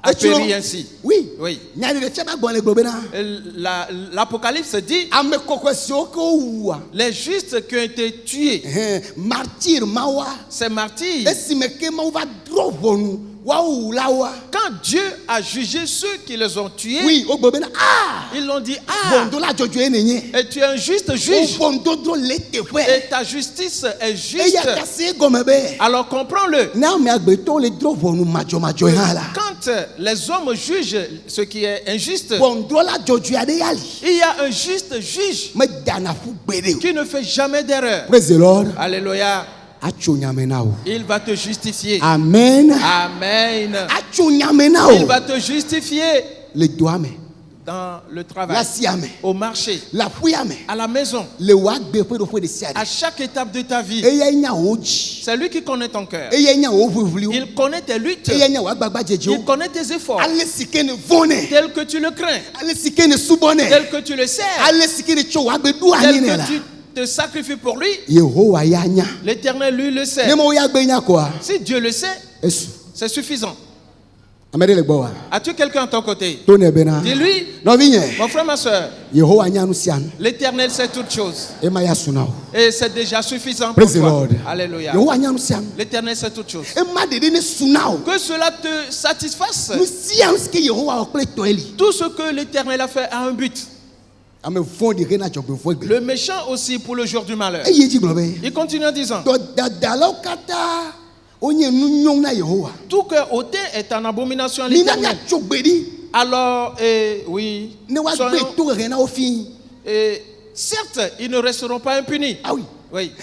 a péri ainsi. Oui. Oui. L'Apocalypse dit, les justes qui ont été tués, ces martyrs, quand Dieu a jugé ceux qui les ont tués, ils l'ont dit, et tu es un juste juge, et ta justice est juste. Alors comprends-le. Quand les hommes jugent ce qui est injuste, il y a un juste juge qui ne fait jamais d'erreur. Alléluia. Il va te justifier. Amen. Amen. Il va te justifier dans le travail, au marché, à la maison, à chaque étape de ta vie. C'est lui qui connaît ton cœur. Il connaît tes luttes. Il connaît tes efforts. Tel que tu le crains, tel que tu le sers, tel que tu te sacrifies pour lui. L'Éternel, lui, le sait. Si Dieu le sait, c'est suffisant. As-tu quelqu'un à ton côté? Dis-lui, mon frère, ma soeur, l'Éternel sait toutes choses. Et c'est déjà suffisant pour toi. Alléluia. L'Éternel sait toutes choses. Que cela te satisfasse. Tout ce que l'Éternel a fait a un but. Le méchant aussi pour le jour du malheur. Il continue en disant, tout cœur ôté est en abomination à l'Éternel. Alors, oui, certes, ils ne resteront pas impunis. Ah oui. Oui.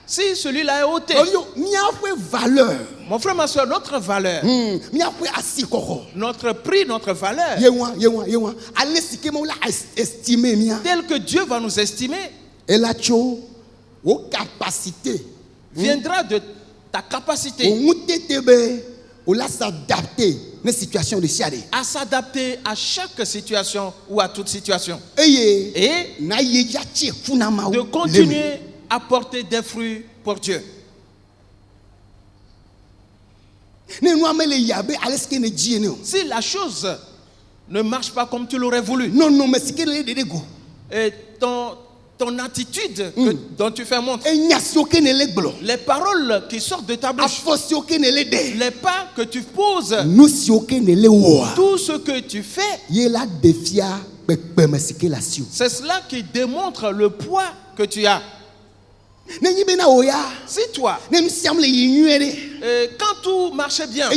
Si celui-là est ôté, mon frère, ma soeur, notre valeur, notre prix, notre valeur, tel que Dieu va nous estimer, viendra de ta capacité à s'adapter à chaque situation ou à toute situation et de continuer à porter des fruits pour Dieu. Si la chose ne marche pas comme tu l'aurais voulu, et ton attitude dont tu fais montre, les paroles qui sortent de ta bouche, les pas que tu poses, tout ce que tu fais, c'est cela qui démontre le poids que tu as. Si toi, quand tout marchait bien,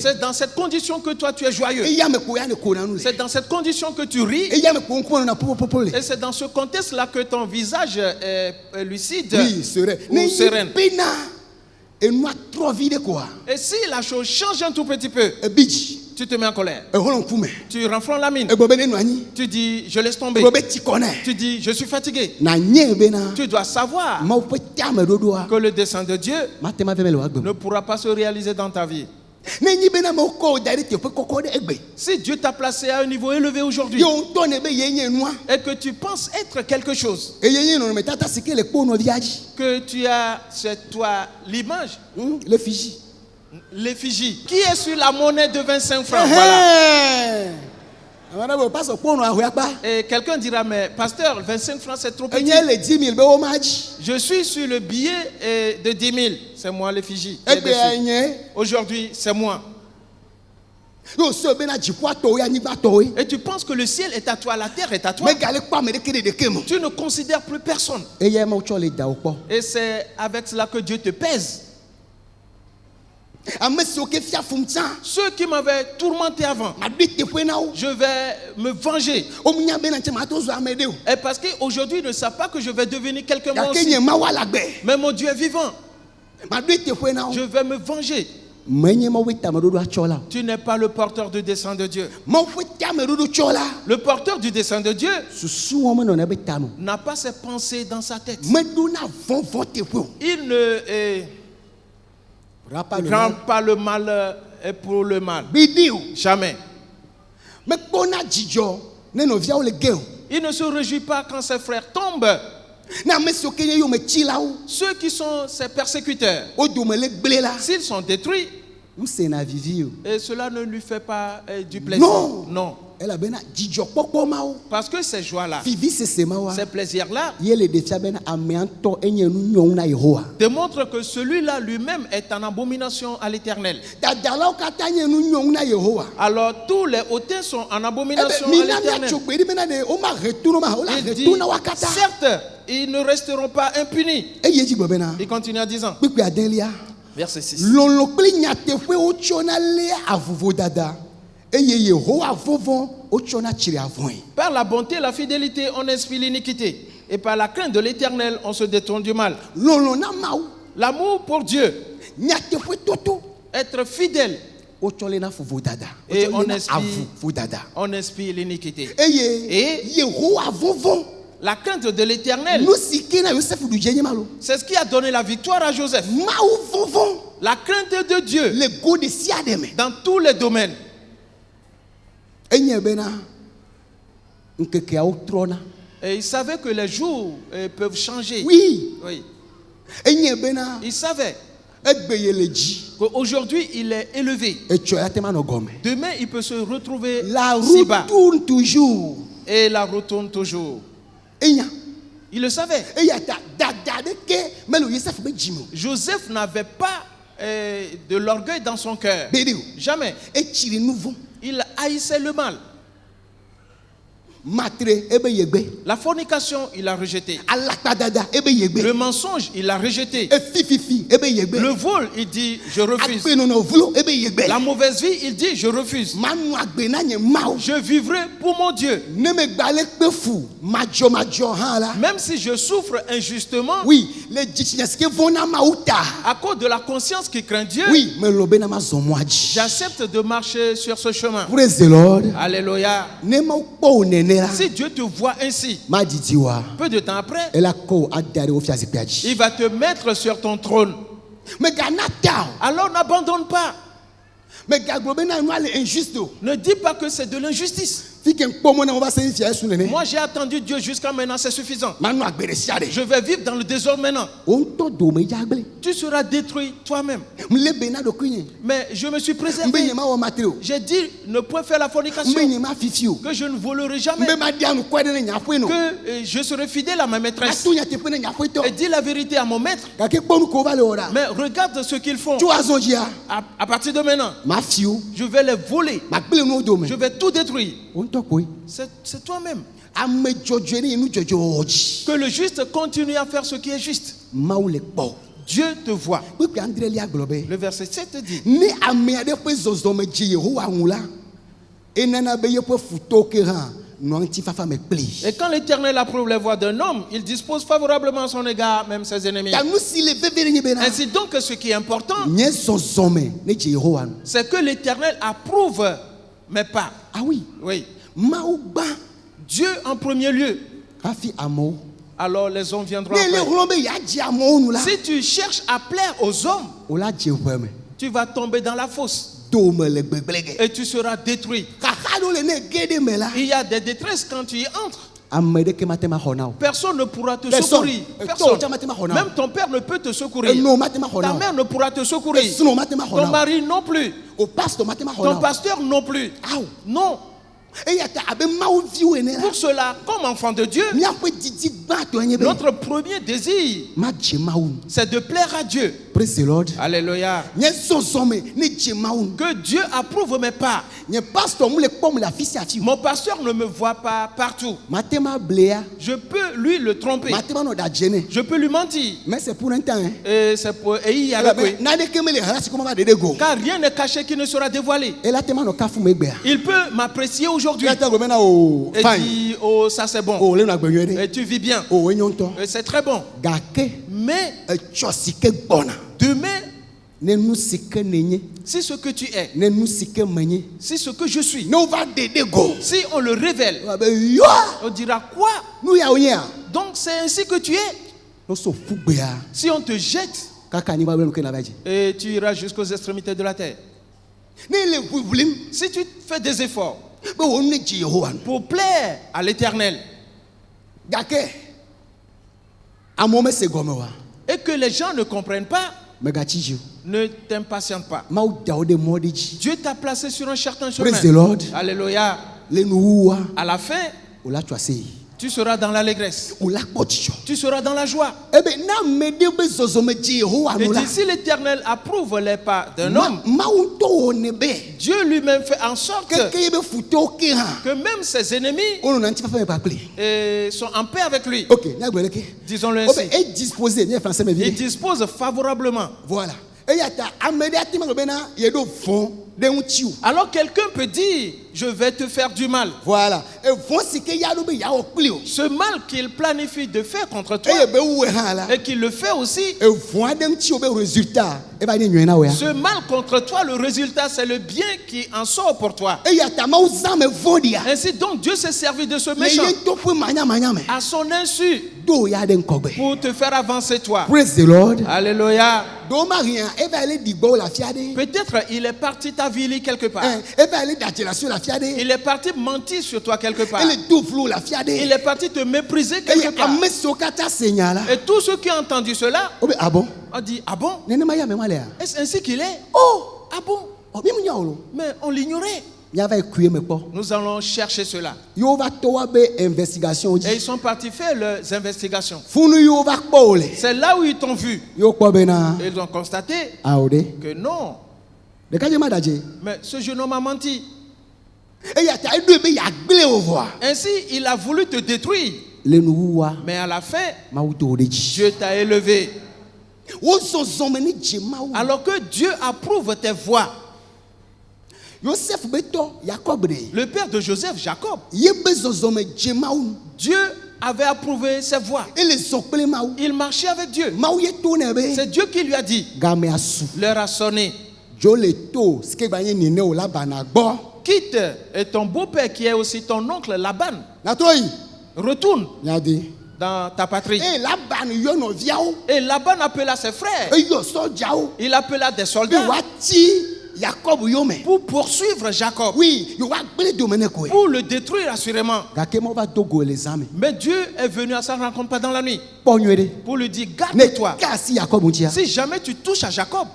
c'est dans cette condition que toi tu es joyeux. C'est dans cette condition que tu ris. Et c'est dans ce contexte-là que ton visage est lucide ou sereine. Et si la chose change un tout petit peu, tu te mets en colère. Tu renfrognes la mine. Tu dis, je laisse tomber. Tu dis, je suis fatigué. Tu dois savoir que le dessein de Dieu ne pourra pas se réaliser dans ta vie. Si Dieu t'a placé à un niveau élevé aujourd'hui et que tu penses être quelque chose, que tu as chez toi l'image, l'effigie qui est sur la monnaie de 25 francs. Voilà. Et quelqu'un dira, mais pasteur, 25 francs c'est trop petit. Je suis sur le billet de 10 000. C'est moi l'effigie. Aujourd'hui, c'est moi. Et tu penses que le ciel est à toi, la terre est à toi. Tu ne considères plus personne. Et c'est avec cela que Dieu te pèse. Ceux qui m'avaient tourmenté avant, je vais me venger. Et parce qu'aujourd'hui, ils ne savent pas que je vais devenir quelqu'un moi aussi. Mais mon Dieu est vivant. Je vais me venger. Tu n'es pas le porteur du dessein de Dieu. Le porteur du dessein de Dieu n'a pas ses pensées dans sa tête. Il ne prend pas le mal pour le mal. Jamais. Il ne se réjouit pas quand ses frères tombent. Ceux qui sont ses persécuteurs, s'ils sont détruits, et cela ne lui fait pas du plaisir. Non. Parce que ces joies-là, ces plaisirs-là, démontrent que celui-là lui-même est en abomination à l'Éternel. Alors tous les hautains sont en abomination à l'Éternel. Il dit, certes, ils ne resteront pas impunis. Il continue en disant, verset 6. Par la bonté et la fidélité, on inspire l'iniquité. Et par la crainte de l'Éternel, on se détourne du mal. L'amour pour Dieu, être fidèle, et on inspire l'iniquité. Et la crainte de l'Éternel, c'est ce qui a donné la victoire à Joseph. La crainte de Dieu dans tous les domaines. Et il savait que les jours peuvent changer. Oui. Il savait qu'aujourd'hui il est élevé. Demain il peut se retrouver la roue tourne toujours. Et la roue tourne toujours. Il le savait. Joseph n'avait pas de l'orgueil dans son cœur. Jamais. Il haïssait le mal. La fornication, il a rejeté. Le mensonge, il a rejeté. Le vol, il dit je refuse. La mauvaise vie, il dit je refuse. Je vivrai pour mon Dieu. Même si je souffre injustement, à cause de la conscience qui craint Dieu, j'accepte de marcher sur ce chemin. Praise the Lord. Alléluia. Si Dieu te voit ainsi, peu de temps après, il va te mettre sur ton trône. Alors n'abandonne pas. Ne dis pas que c'est de l'injustice. Moi j'ai attendu Dieu jusqu'à maintenant, c'est suffisant. Je vais vivre dans le désordre maintenant. Tu seras détruit toi-même. Mais je me suis préservé. J'ai dit ne point faire la fornication, que je ne volerai jamais, que je serai fidèle à ma maîtresse et dis la vérité à mon maître. Mais regarde ce qu'ils font. À partir de maintenant, je vais les voler. Je vais tout détruire. C'est toi-même. Que le juste continue à faire ce qui est juste. Dieu te voit. Le verset 7 dit, et quand l'Éternel approuve les voies d'un homme, il dispose favorablement à son égard même ses ennemis. Ainsi donc, ce qui est important, c'est que l'Éternel approuve mes pas. Ah oui. Oui. Dieu en premier lieu. Alors les hommes viendront après. Si tu cherches à plaire aux hommes, tu vas tomber dans la fosse. Et tu seras détruit. Il y a des détresses quand tu y entres. Personne ne pourra te secourir. Personne. Même ton père ne peut te secourir. Ta mère ne pourra te secourir. Ton mari non plus. Ton pasteur non plus. Non. Pour cela, comme enfant de Dieu, notre premier désir, c'est de plaire à Dieu. Praise the Lord. Alléluia. Que Dieu approuve mes pas. Mon pasteur ne me voit pas partout. Je peux lui le tromper. Je peux lui mentir. Mais c'est pour un temps. Et c'est pour car rien n'est caché qui ne sera dévoilé. Il peut m'apprécier aujourd'hui. Et dit, oh, ça c'est bon. Et tu vis bien. Et c'est très bon. Mais demain, si ce que tu es, si ce que je suis, si on le révèle, on dira quoi? Donc c'est ainsi que tu es. Si on te jette, et tu iras jusqu'aux extrémités de la terre. Si tu fais des efforts pour plaire à l'Éternel, et que les gens ne comprennent pas, ne t'impatiente pas. Dieu t'a placé sur un certain chemin. Alléluia. À la fin, tu seras dans l'allégresse. Tu seras dans la joie. Et si l'Éternel approuve les pas d'un homme, Dieu lui-même fait en sorte que même ses ennemis sont en paix avec lui. Disons-le ainsi. Il dispose favorablement. Voilà. Alors quelqu'un peut dire, je vais te faire du mal. Voilà. Ce mal qu'il planifie de faire contre toi, et qu'il le fait aussi, ce mal contre toi, le résultat, c'est le bien qui en sort pour toi. Ainsi donc, Dieu s'est servi de ce méchant à son insu pour te faire avancer toi. Praise the Lord. Alléluia. Peut-être il est parti t'aviler quelque part. Il est parti mentir sur toi quelque part. Il est parti te mépriser quelque part. Et tous ceux qui ont entendu cela ont dit, ah bon? Est-ce ainsi qu'il est? Oh, ah bon? Mais on l'ignorait. Nous allons chercher cela. Et ils sont partis faire leurs investigations. C'est là où ils t'ont vu. Ils ont constaté que non. Mais ce jeune homme a menti. Ainsi, il a voulu te détruire. Mais à la fin, Dieu t'a élevé. Alors que Dieu approuve tes voies. Le père de Joseph, Jacob, Dieu avait approuvé ses voies. Il marchait avec Dieu. C'est Dieu qui lui a dit, l'heure a sonné. Quitte et ton beau-père qui est aussi ton oncle Laban. Retourne dans ta patrie. Et Laban appela ses frères. Il appela des soldats pour poursuivre Jacob. Pour le détruire assurément. Mais Dieu est venu à sa rencontre pas dans la nuit. Pour lui dire, garde-toi. Si jamais tu touches à Jacob,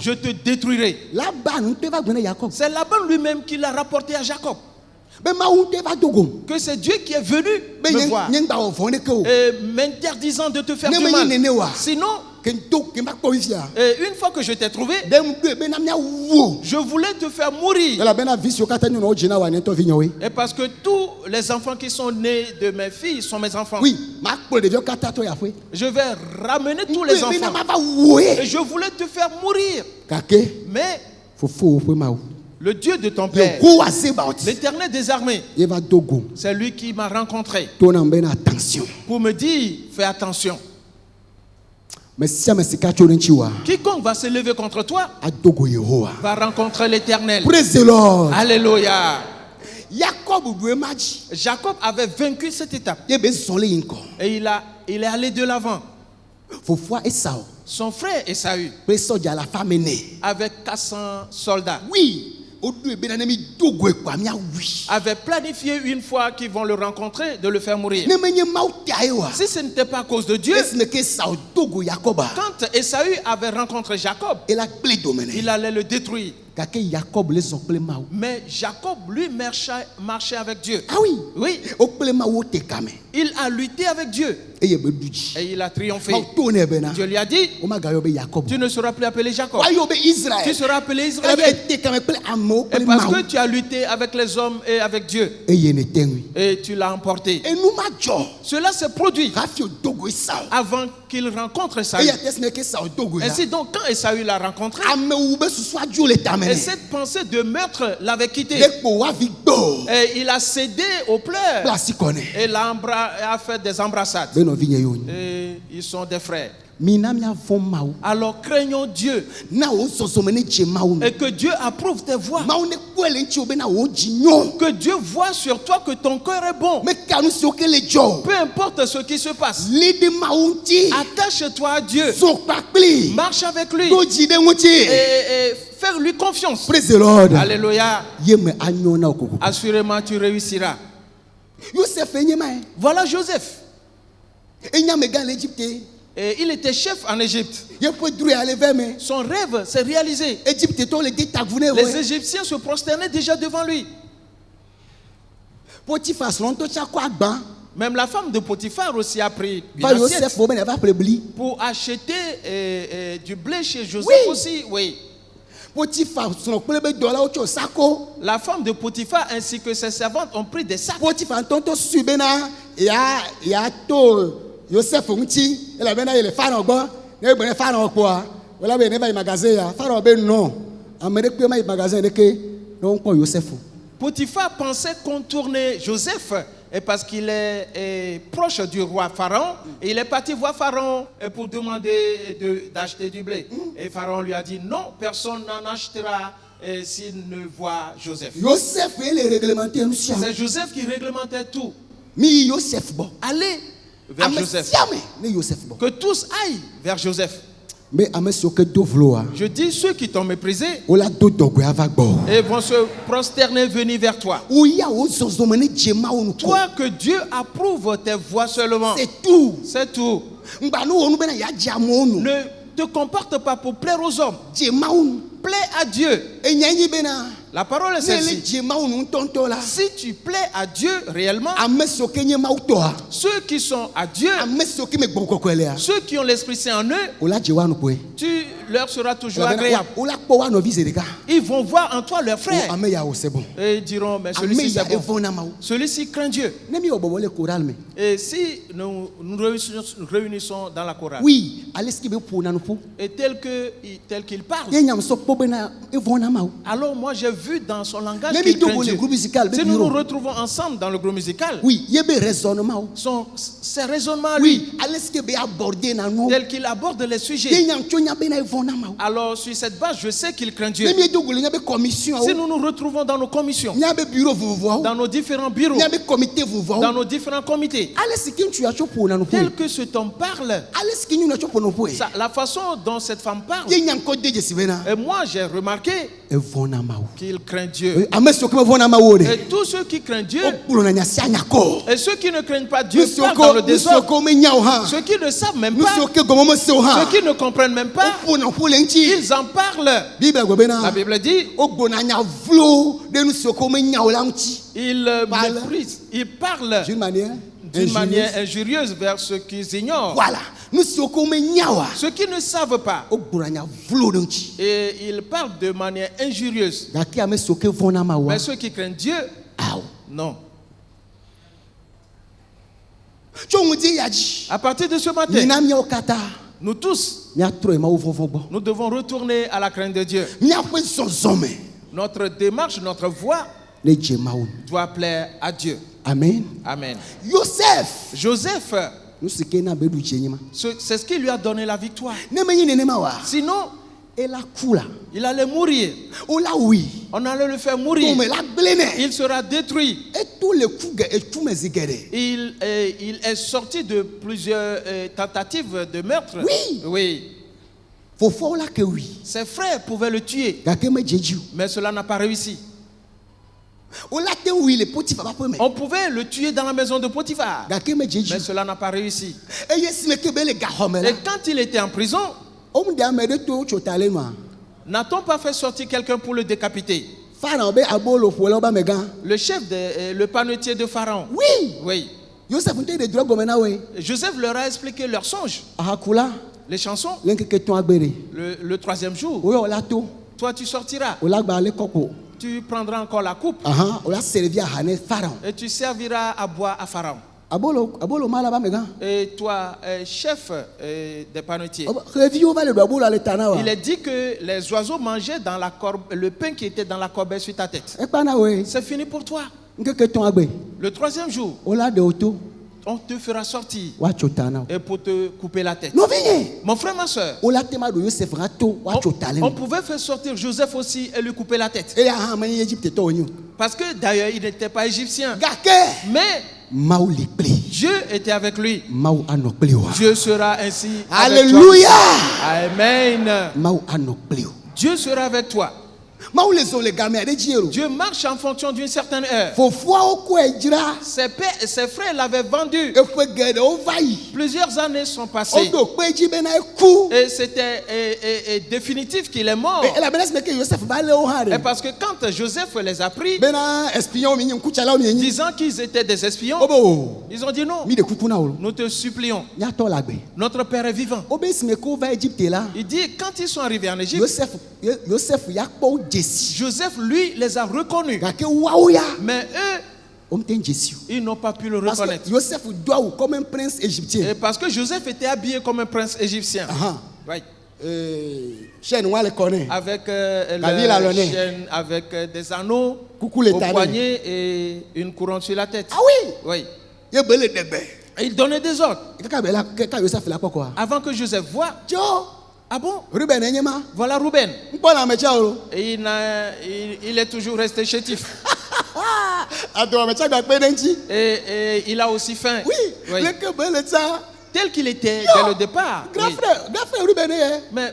je te détruirai. C'est Laban lui-même qui l'a rapporté à Jacob. Que c'est Dieu qui est venu me voir et m'interdisant de te faire du mal. Sinon, une fois que je t'ai trouvé, je voulais te faire mourir. Et parce que tous les enfants qui sont nés de mes filles sont mes enfants. Je vais ramener tous les enfants. Et je voulais te faire mourir. Mais le Dieu de ton père, l'Éternel des armées, c'est lui qui m'a rencontré pour me dire, fais attention. Quiconque va se lever contre toi va rencontrer l'Éternel. Praise the Lord. Alléluia. Jacob avait vaincu cette étape. Et il est allé de l'avant. Son frère Esaü, avec 400 soldats, avait planifié une fois qu'ils vont le rencontrer de le faire mourir. Si ce n'était pas à cause de Dieu, quand Esaü avait rencontré Jacob, il allait le détruire. Mais Jacob, lui, marchait avec Dieu. Ah oui. Oui. Il a lutté avec Dieu. Et il a triomphé. Dieu lui a dit, tu ne seras plus appelé Jacob. Tu seras appelé Israël. Et parce que tu as lutté avec les hommes et avec Dieu. Et tu l'as emporté. Cela s'est produit avant qu'il rencontre Esaü. Ainsi donc, quand Esaü l'a rencontré, et cette pensée de meurtre l'avait quitté. Et il a cédé aux pleurs. Et a fait des embrassades. Et ils sont des frères. Alors craignons Dieu. Et que Dieu approuve tes voies. Que Dieu voit sur toi que ton cœur est bon. Peu importe ce qui se passe. Attache-toi à Dieu. Marche avec lui. Et fais-lui confiance. Praise the Lord. Alléluia. Assurément tu réussiras. Voilà Joseph. Et il était chef en Égypte. Son rêve s'est réalisé. Les Égyptiens se prosternaient déjà devant lui. Même la femme de Potiphar aussi a pris une assiette pour acheter du blé chez Joseph aussi. Oui. La femme de Potiphar ainsi que ses servantes ont pris des sacs. Potiphar pensait contourner Joseph et parce qu'il est proche du roi Pharaon, et il est parti voir Pharaon pour demander d'acheter du blé. Et Pharaon lui a dit non, personne n'en achètera s'il ne voit Joseph. C'est Joseph qui réglementait tout. Allez vers Joseph. Que tous aillent vers Joseph. Je dis ceux qui t'ont méprisé et vont se prosterner venir vers toi. Toi que Dieu approuve tes voies seulement. C'est tout. C'est tout. Ne te comporte pas pour plaire aux hommes. Plais à Dieu. La parole est celle-ci. Si tu plais à Dieu réellement, ceux qui sont à Dieu, ceux qui ont l'Esprit Saint en eux, tu leur seras toujours agréable. Ils vont voir en toi leur frère. Et ils diront, mais celui-ci c'est bon. Celui-ci craint Dieu. Et si nous réunissons dans la chorale, et tel qu'il parle, alors moi j'ai vu dans son langage qu'il craint Dieu. Si nous nous retrouvons ensemble dans le groupe musical, ses raisonnements lui, tel qu'il aborde les sujets, alors sur cette base je sais qu'il craint Dieu. Si nous nous retrouvons dans nos commissions, dans nos différents bureaux, dans nos différents comités, tel que cet homme parle, la façon dont cette femme parle, et moi j'ai remarqué qu'il craint Dieu. Et tous ceux qui craignent Dieu et ceux qui ne craignent pas Dieu partent dans le désordre. Ceux qui ne savent même pas, ceux qui ne comprennent même pas, ils en parlent. La Bible dit, ils méprisent, ils parlent d'une manière injurieuse vers ceux qui ignorent. Voilà. Ceux qui ne savent pas. Et ils parlent de manière injurieuse. Mais ceux qui craignent Dieu, non. À partir de ce matin, nous tous, nous devons retourner à la crainte de Dieu. Notre démarche, notre voie doit plaire à Dieu. Amen. Amen. Joseph C'est ce qui lui a donné la victoire. Sinon, il allait mourir. On allait le faire mourir. Il sera détruit. Il est sorti de plusieurs tentatives de meurtre. Oui. Ses frères pouvaient le tuer. Mais cela n'a pas réussi. On pouvait le tuer dans la maison de Potiphar. Mais cela n'a pas réussi. Et quand il était en prison, n'a-t-on pas fait sortir quelqu'un pour le décapiter? Le chef, le panetier de Pharaon. Oui. Joseph leur a expliqué leurs songes. Les chansons. Le troisième jour. Toi tu sortiras. Tu prendras encore la coupe. Et tu serviras à boire à Pharaon. Et toi, chef des panetiers, il est dit que les oiseaux mangeaient dans la le pain qui était dans la corbeille sur ta tête. C'est fini pour toi. Le troisième jour, on te fera sortir et pour te couper la tête. Mon frère, ma soeur, on pouvait faire sortir Joseph aussi et lui couper la tête. Parce que d'ailleurs, il n'était pas égyptien. Mais Dieu était avec lui. Dieu sera ainsi avec toi. Amen. Dieu sera avec toi. Dieu marche en fonction d'une certaine heure. Ses frères l'avaient vendu. Plusieurs années sont passées. Et c'était définitif qu'il est mort. Et parce que quand Joseph les a pris, disant qu'ils étaient des espions, ils ont dit non. Nous te supplions. Notre père est vivant. Il dit quand ils sont arrivés en Égypte, Joseph, lui, les a reconnus. Mais eux, ils n'ont pas pu le reconnaître. Et parce que Joseph était habillé comme un prince égyptien. Oui. Avec la chaîne, avec des anneaux au poignet et une couronne sur la tête. Oui. Et il donnait des ordres. Avant que Joseph voie. Ah bon? Voilà Ruben. Et il est toujours resté chétif. Et il a aussi faim. Oui. Tel qu'il était dès le départ.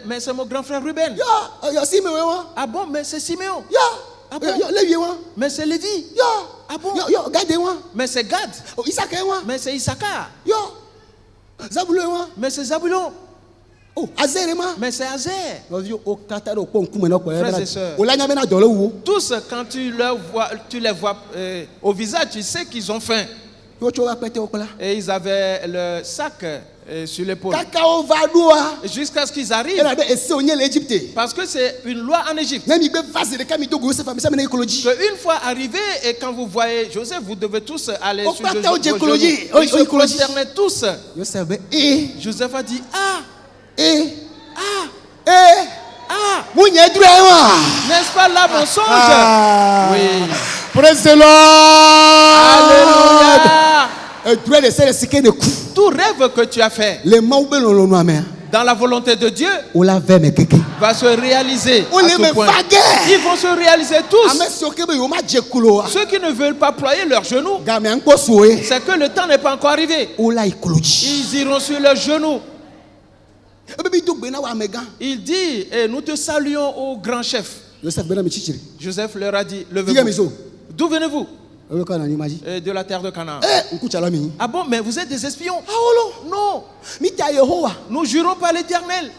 Mais c'est mon grand frère Ruben. Ah bon? Mais c'est Siméon. Ah bon? Mais c'est Lévi. Ah bon? Mais c'est Gad. Mais c'est Issachar. Mais c'est Zabulon. Mais c'est Azer. Frères et sœurs, tous quand tu les vois au visage, tu sais qu'ils ont faim. Et ils avaient le sac sur l'épaule. Jusqu'à ce qu'ils arrivent. Parce que c'est une loi en Égypte. Une fois arrivé, et quand vous voyez Joseph, vous devez tous aller sur le genoux. Ils se prosternaient tous. Joseph a dit n'est-ce pas là mon songe? Oui. Praise the Lord. Alléluia. Tout rêve que tu as fait dans la volonté de Dieu va se réaliser à tout point. Ils vont se réaliser tous. Ceux qui ne veulent pas ployer leurs genoux, c'est que le temps n'est pas encore arrivé. Ils iront sur leurs genoux. Il dit, nous te saluons au grand chef. Joseph leur a dit, levez-vous. D'où venez-vous? De la terre de Canaan. Ah bon, mais vous êtes des espions? Non. Nous jurons par l'Éternel.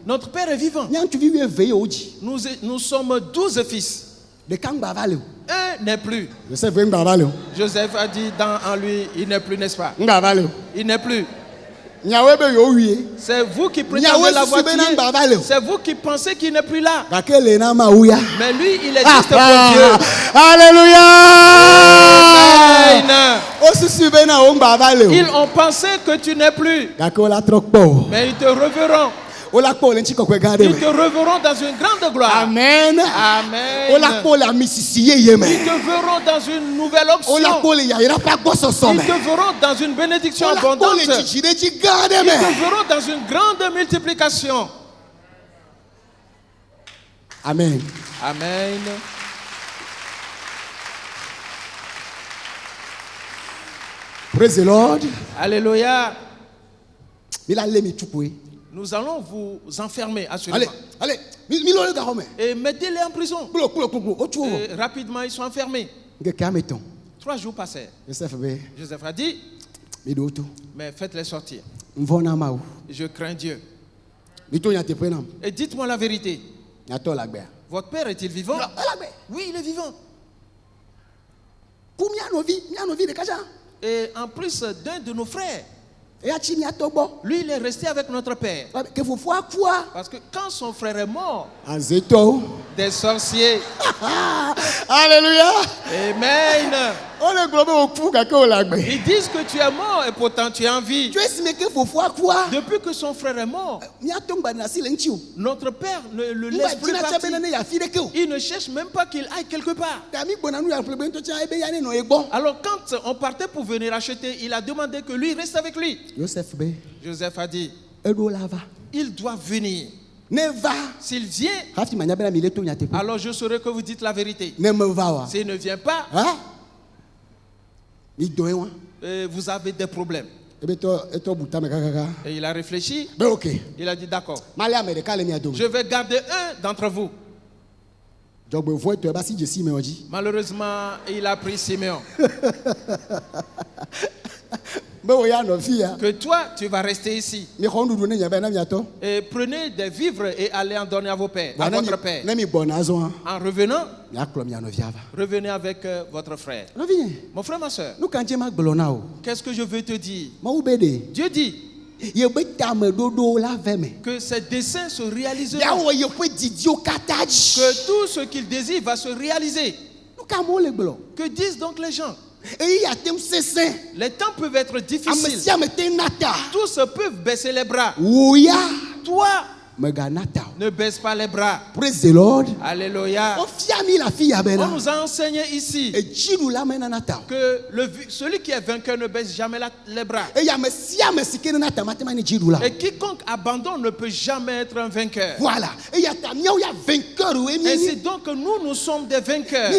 Notre père est vivant. Nous sommes 12 fils. Un n'est plus. Joseph a dit en lui, il n'est plus, n'est-ce pas? Il n'est plus. C'est vous qui prétendez l'avoir tué. C'est vous qui pensez qu'il n'est plus là. Mais lui, il est juste pour Dieu. Alléluia. Ils ont pensé que tu n'es plus. Mais ils te reverront. Ils te reverront dans une grande gloire. Amen. Amen. Ils te verront dans une nouvelle option. Ils te verront dans une bénédiction abondante. Ils te verront dans une grande multiplication. Amen. Amen. Praise the Lord. Alléluia. Nous allons vous enfermer, assurément. Allez. Et mettez-les en prison. Et rapidement, ils sont enfermés. 3 jours passèrent. Joseph a dit, mais faites-les sortir. Je crains Dieu. Et dites-moi la vérité. Votre père est-il vivant? Oui, il est vivant. Et en plus d'un de nos frères, lui, il est resté avec notre père. Parce que quand son frère est mort, des sorciers. Alléluia. Amen. Ils disent que tu es mort et pourtant tu es en vie. Depuis que son frère est mort, notre père ne le laisse plus partir. Il ne cherche même pas qu'il aille quelque part. Alors quand on partait pour venir acheter, il a demandé que lui reste avec lui. Joseph a dit, il doit venir. S'il vient, alors je saurai que vous dites la vérité. S'il ne vient pas, vous avez des problèmes. Et il a réfléchi. Il a dit d'accord. Je vais garder un d'entre vous. Malheureusement, il a pris Simeon. Que toi, tu vas rester ici. Et prenez des vivres et allez en donner à vos pères, à votre père. En revenant, revenez avec votre frère. Mon frère, ma soeur, qu'est-ce que je veux te dire? Dieu dit que ses desseins se réaliseront. Que tout ce qu'il désire va se réaliser. Que disent donc les gens? Les temps peuvent être difficiles. Tous peuvent baisser les bras. Toi, ne baisse pas les bras. Praise the Lord. Alléluia. On nous a enseigné ici que celui qui est vainqueur ne baisse jamais les bras. Et quiconque abandonne ne peut jamais être un vainqueur. Voilà. Ainsi donc nous sommes des vainqueurs.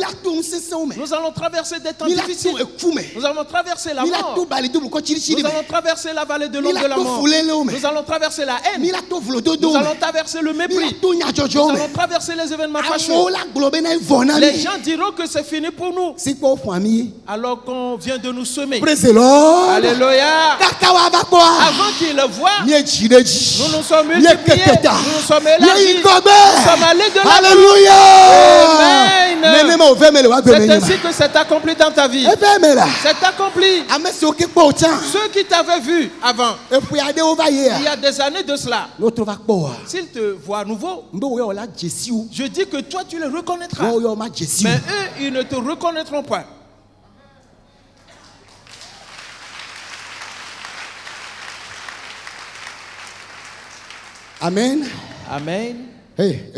Nous allons traverser des temps difficiles. Nous allons traverser la mort. Nous allons traverser la vallée de l'ombre de la mort. Nous allons traverser la haine. Nous allons traverser le mépris. Nous allons traverser les événements fâcheux. Les gens diront que c'est fini pour nous, alors qu'on vient de nous semer. Alléluia. Avant qu'ils le voient, nous nous sommes multipliés, nous nous sommes élargis, nous sommes allés de l'avant. C'est ainsi que c'est accompli dans ta vie. C'est accompli. Ceux qui t'avaient vu avant, il y a des années de cela, s'ils te voient à nouveau, je dis que toi tu les reconnaîtras. Mais eux, ils ne te reconnaîtront pas. Amen. Amen. Hey,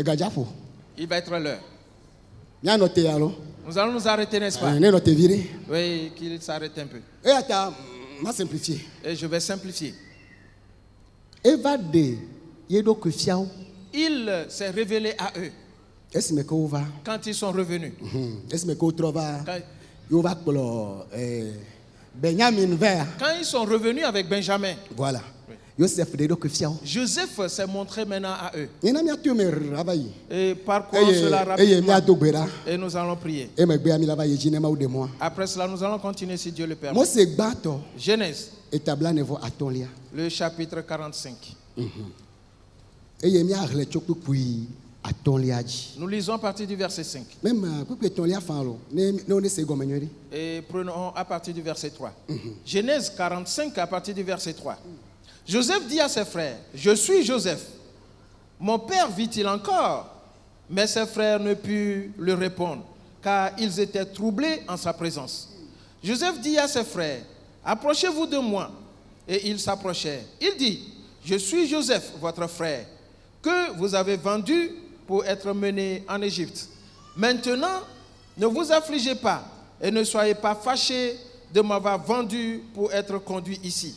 il va être l'heure. Nous allons nous arrêter, n'est-ce pas? Oui, qu'il s'arrête un peu. Et je vais simplifier. Il s'est révélé à eux quand ils sont revenus. Quand ils sont revenus avec Benjamin, voilà. Joseph s'est montré maintenant à eux. Et parcourons cela rapidement. Et nous allons prier. Après cela, nous allons continuer si Dieu le permet. Genèse, le chapitre 45. Nous lisons à partir du verset 5. Et prenons à partir du verset 3. Genèse 45 à partir du verset 3. Joseph dit à ses frères, je suis Joseph. Mon père vit-il encore? Mais ses frères ne purent lui répondre, car ils étaient troublés en sa présence. Joseph dit à ses frères, approchez-vous de moi. Et ils s'approchèrent. Il dit, je suis Joseph, votre frère, que vous avez vendu pour être mené en Égypte. Maintenant, ne vous affligez pas et ne soyez pas fâchés de m'avoir vendu pour être conduit ici.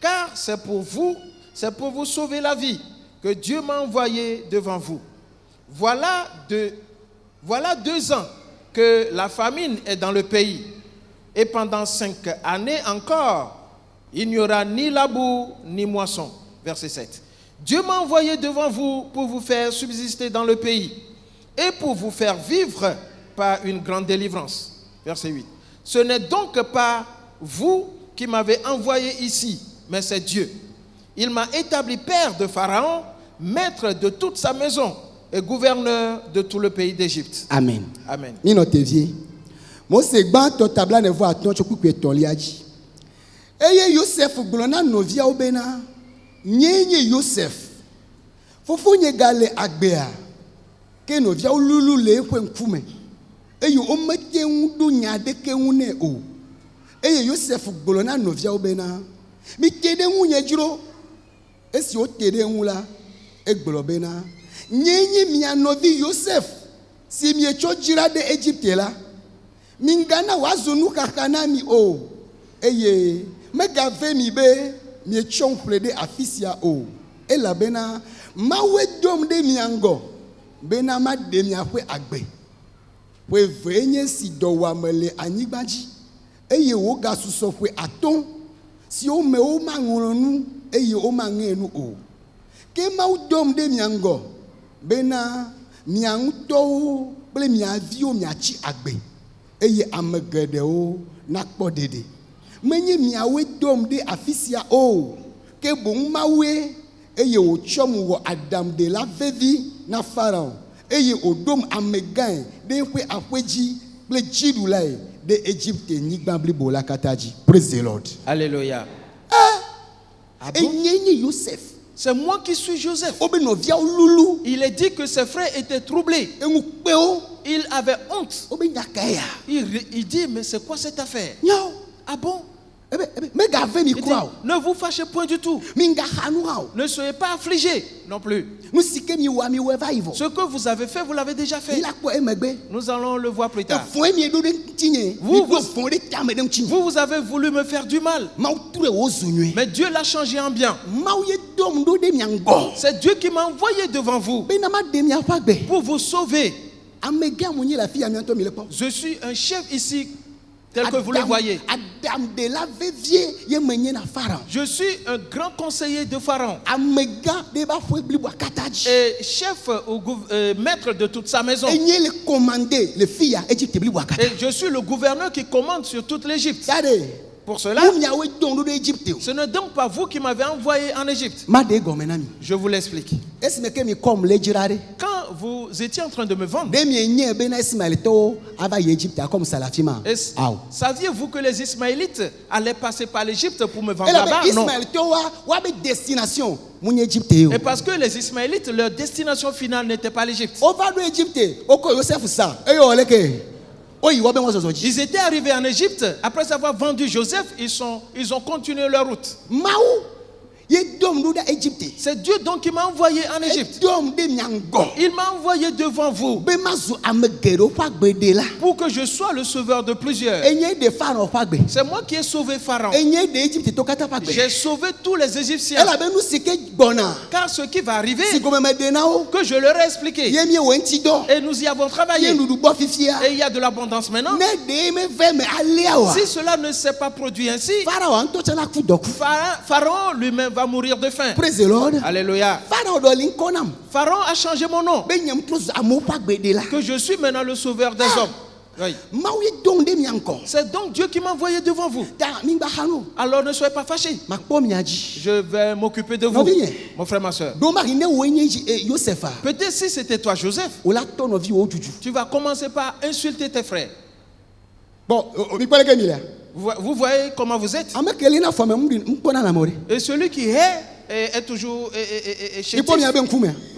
Car c'est pour vous sauver la vie que Dieu m'a envoyé devant vous. Voilà 2 ans que la famine est dans le pays. Et pendant 5 années encore, il n'y aura ni labour ni moisson. Verset 7. Dieu m'a envoyé devant vous pour vous faire subsister dans le pays et pour vous faire vivre par une grande délivrance. Verset 8. Ce n'est donc pas vous qui m'avez envoyé ici, mais c'est Dieu. Il m'a établi père de Pharaon, maître de toute sa maison et gouverneur de tout le pays d'Égypte. Amen. Amen. Moi c'est ban to tabla ne voit ton choku pe ton liaji. Eye Yosef glona novia obena. Nyenye Yosef. Fofo nye gale agbea. Ke novia lulu le kwe nkume. Eye o mete ndu nyade ke une o. Eye Yosef glona novia obena. Mi tede nwunye jiro. Esi o tede nwula e globena. Nyenye mi anovi Yosef. Si mi echo jira de Egypte la. Mingana wazunu kakanami o. Eye megave mi be mi echon plede afisia o. Ela bena mawe dom de miango. Bena ma de mi akwe agbe. We venye si do wamele anigbaji. Eye wo gasuso kwe aton. Si o me o mangonu eye o mangenu o. Ke ma dom de miango. Bena mianto ble miavio miachi agbe. Eye amegedeo nakpo dede. Menye miawe dom de afisia o. Ke bon mawe eye o chom wo Adam de la vevi na Pharaon. Eye o dom amegan de kwe akweji ble jidulai de Egypte nigba ble bola kataji. Praise the Lord. Alléluia. Ah bon? Enyenye Yosef. C'est moi qui suis Joseph. Il est dit que ses frères étaient troublés. Il avait honte. Il dit, mais c'est quoi cette affaire? Ah bon? Ne vous fâchez point du tout. Ne soyez pas affligés non plus. Ce que vous avez fait, vous l'avez déjà fait. Nous allons le voir plus tard. Vous avez voulu me faire du mal. Mais Dieu l'a changé en bien. C'est Dieu qui m'a envoyé devant vous pour vous sauver. Je suis un chef ici tel que vous le voyez. Je suis un grand conseiller de Pharaon et chef maître de toute sa maison. Et je suis le gouverneur qui commande sur toute l'Égypte. Pour cela, ce n'est donc pas vous qui m'avez envoyé en Égypte. Je vous l'explique. Quand vous étiez en train de me vendre, saviez-vous que les Ismaélites allaient passer par l'Égypte pour me vendre là-bas? Non. Et parce que les Ismaélites, leur destination finale n'était pas l'Égypte. Ils étaient arrivés en Égypte, après avoir vendu Joseph, ils ont continué leur route. C'est Dieu donc qui m'a envoyé en Égypte. Il m'a envoyé devant vous pour que je sois le sauveur de plusieurs. C'est moi qui ai sauvé Pharaon. J'ai sauvé tous les Égyptiens. Car ce qui va arriver, que je leur ai expliqué, et nous y avons travaillé, et il y a de l'abondance maintenant. Si cela ne s'est pas produit ainsi, Pharaon lui-même va mourir de faim. Praise the Lord. Alléluia. Pharaon a changé mon nom, que je suis maintenant le sauveur des hommes. Oui. C'est donc Dieu qui m'a envoyé devant vous. Alors ne soyez pas fâchés. Je vais m'occuper de vous, mon frère, ma soeur. Peut-être si c'était toi, Joseph, tu vas commencer par insulter tes frères. Bon, vous voyez comment vous êtes. Et celui qui est toujours chétif.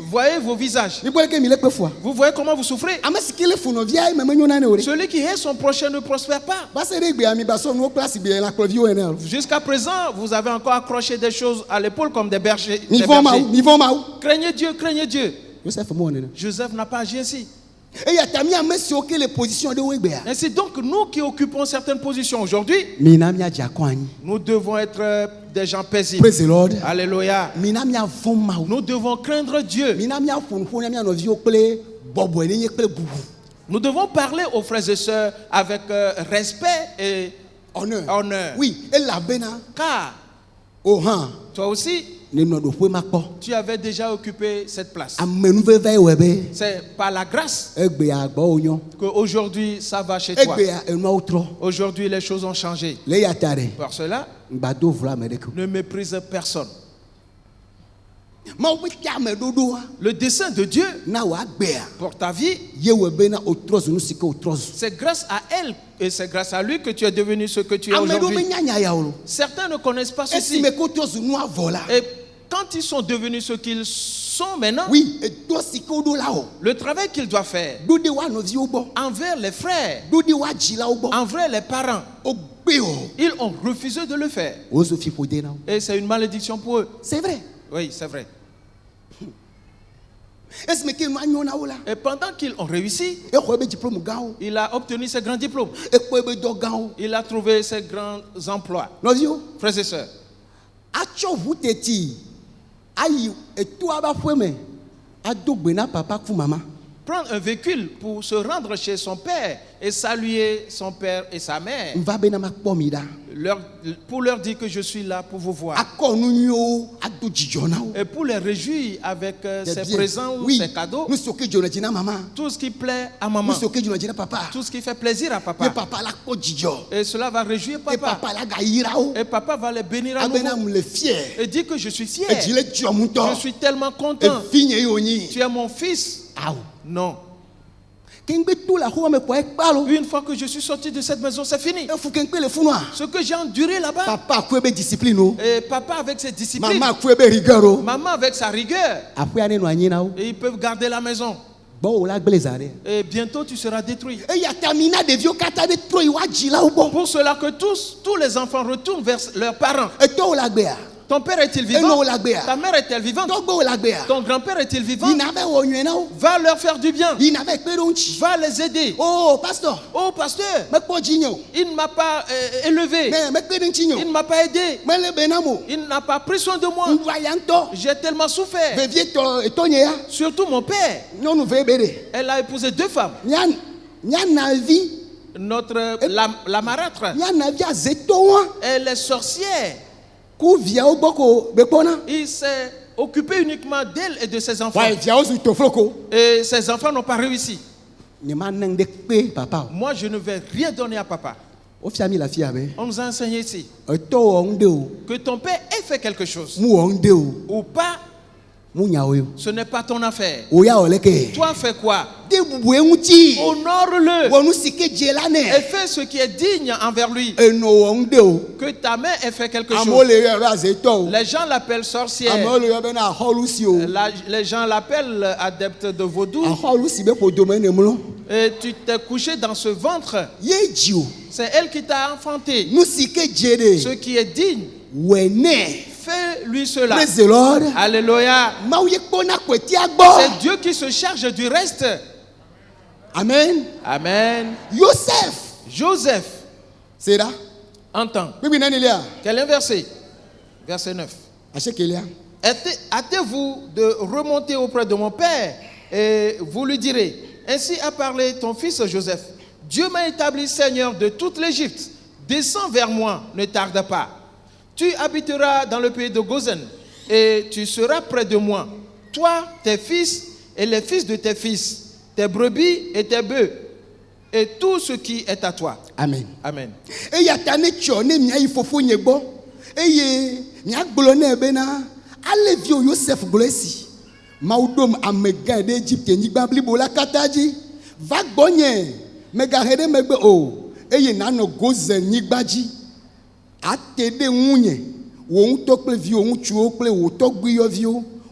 voyez vos visages. Vous voyez comment vous souffrez. Celui qui hait son prochain ne prospère pas. Jusqu'à présent, vous avez encore accroché des choses à l'épaule comme des bergers. Craignez Dieu, craignez Dieu. Joseph n'a pas agi ainsi. Ainsi donc, nous qui occupons certaines positions aujourd'hui, nous devons être des gens paisibles. Praise the Lord. Alléluia. Nous devons craindre Dieu. Nous devons parler aux frères et sœurs avec respect et honneur. Oui, car toi aussi, tu avais déjà occupé cette place. C'est par la grâce qu'aujourd'hui ça va chez toi. Aujourd'hui les choses ont changé. Par cela, ne méprise personne. Le dessein de Dieu pour ta vie, c'est grâce à elle et c'est grâce à lui que tu es devenu ce que tu es aujourd'hui. Certains ne connaissent pas ceci. Et quand ils sont devenus ce qu'ils sont maintenant, le travail qu'ils doivent faire envers les frères, envers les parents, ils ont refusé de le faire. Et c'est une malédiction pour eux. C'est vrai. Oui, c'est vrai. Et pendant qu'ils ont réussi, il a obtenu ses grands diplômes. Il a trouvé ses grands emplois. Frères et sœurs, prendre un véhicule pour se rendre chez son père et saluer son père et sa mère, pour leur dire que je suis là pour vous voir, et pour les réjouir avec ses présents ou ses cadeaux, tout ce qui plaît à maman, tout ce qui fait plaisir à papa, et cela va réjouir papa, et papa va les bénir à nouveau et dire que je suis fier, je suis tellement content, tu es mon fils. Non. Une fois que je suis sorti de cette maison, c'est fini. Ce que j'ai enduré là-bas, et papa avec ses disciplines, maman avec sa rigueur, et ils peuvent garder la maison. Et bientôt tu seras détruit. Pour cela que tous les enfants retournent vers leurs parents. Ton père est-il vivant? Ta mère est-elle vivante? Ton grand-père est-il vivant? Va leur faire du bien. Va les aider. Oh, pasteur. Oh, pasteur. Il ne m'a pas élevé. Il ne m'a pas aidé. Il n'a pas pris soin de moi. J'ai tellement souffert. Surtout mon père. Elle a épousé 2 femmes. La marâtre. Elle est sorcière. Il s'est occupé uniquement d'elle et de ses enfants. Et ses enfants n'ont pas réussi. Moi, je ne vais rien donner à papa. On nous a enseigné ici que ton père ait fait quelque chose ou pas. Ce n'est pas ton affaire. Toi, fais quoi? Honore-le et fais ce qui est digne envers lui. Que ta mère ait fait quelque chose. Les gens l'appellent sorcière. Les gens l'appellent adepte de vaudou. Et tu t'es couché dans ce ventre. C'est elle qui t'a enfanté. Ce qui est digne, fais-lui cela. Praise the Lord. Alléluia. C'est Dieu qui se charge du reste. Amen. Amen. Joseph. C'est là. Entends. Quel est le verset? Verset 9. Hâtez-vous de remonter auprès de mon père et vous lui direz: ainsi a parlé ton fils Joseph. Dieu m'a établi seigneur de toute l'Égypte. Descends vers moi, ne tarde pas. Tu habiteras dans le pays de Gozen et tu seras près de moi. Toi, tes fils et les fils de tes fils, tes brebis et tes bœufs, et tout ce qui est à toi. Amen. Amen.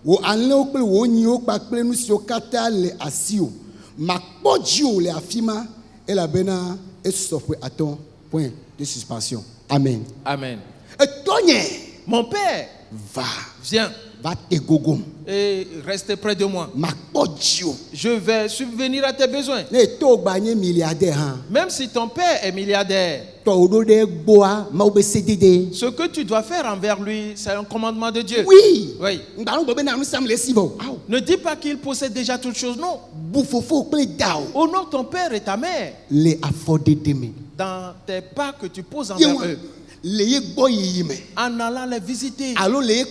Wo anleo kple wo nyiwo kpakple nu siwo katã le asio. Makpɔ dziwo le afima elabena esɔƒe atɔ. Point de suspension. Amen. Amen. Etonye. Mon père. Va. Viens. Va te gogom. Et reste près de moi. Makpɔ dziwo. Je vais subvenir à tes besoins. Ne to gba nye milliardaire hein. Même si ton père est milliardaire. Ce que tu dois faire envers lui, c'est un commandement de Dieu. Oui. Oui. Ne dis pas qu'il possède déjà toutes choses, non. Honore ton père et ta mère. Dans tes pas que tu poses envers eux. En allant les visiter ou en les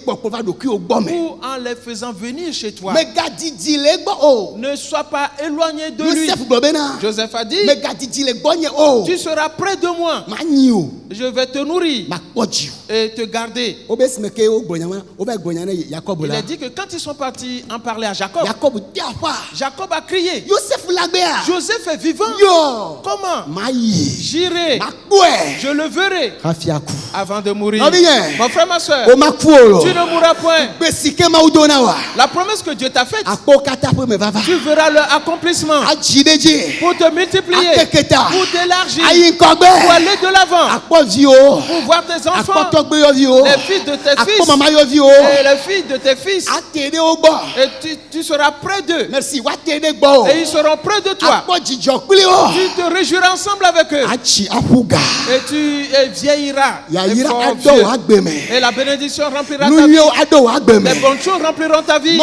faisant venir chez toi. Ne sois pas éloigné de lui. Joseph a dit, tu seras près de moi. Je vais te nourrir et te garder. Il a dit que quand ils sont partis en parler à Jacob, Jacob a crié, Joseph est vivant. Comment? J'irai, je le verrai avant de mourir. Mon frère, ma soeur, tu ne mourras point. La promesse que Dieu t'a faite, tu verras leur accomplissement pour te multiplier, pour t'élargir, pour aller de l'avant, pour voir tes enfants, les fils de tes fils et les filles de tes fils. Et tu seras près d'eux. Et ils seront près de toi. Tu te réjouiras ensemble avec eux. Et tu vieilliras. Et la bénédiction remplira ta vie. Les bonnes choses rempliront ta vie. Et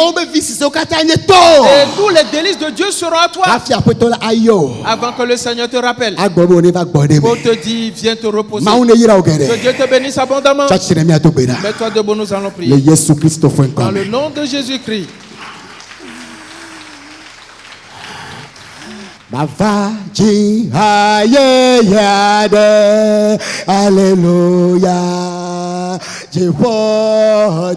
tous les délices de Dieu seront à toi. Avant que le Seigneur te rappelle. Pour te dire, viens te reposer. Que Dieu te bénisse abondamment. Mets-toi debout, nous allons prier. Dans le nom de Jésus-Christ. Mavaji ayeyade, Alléluia, Jehodola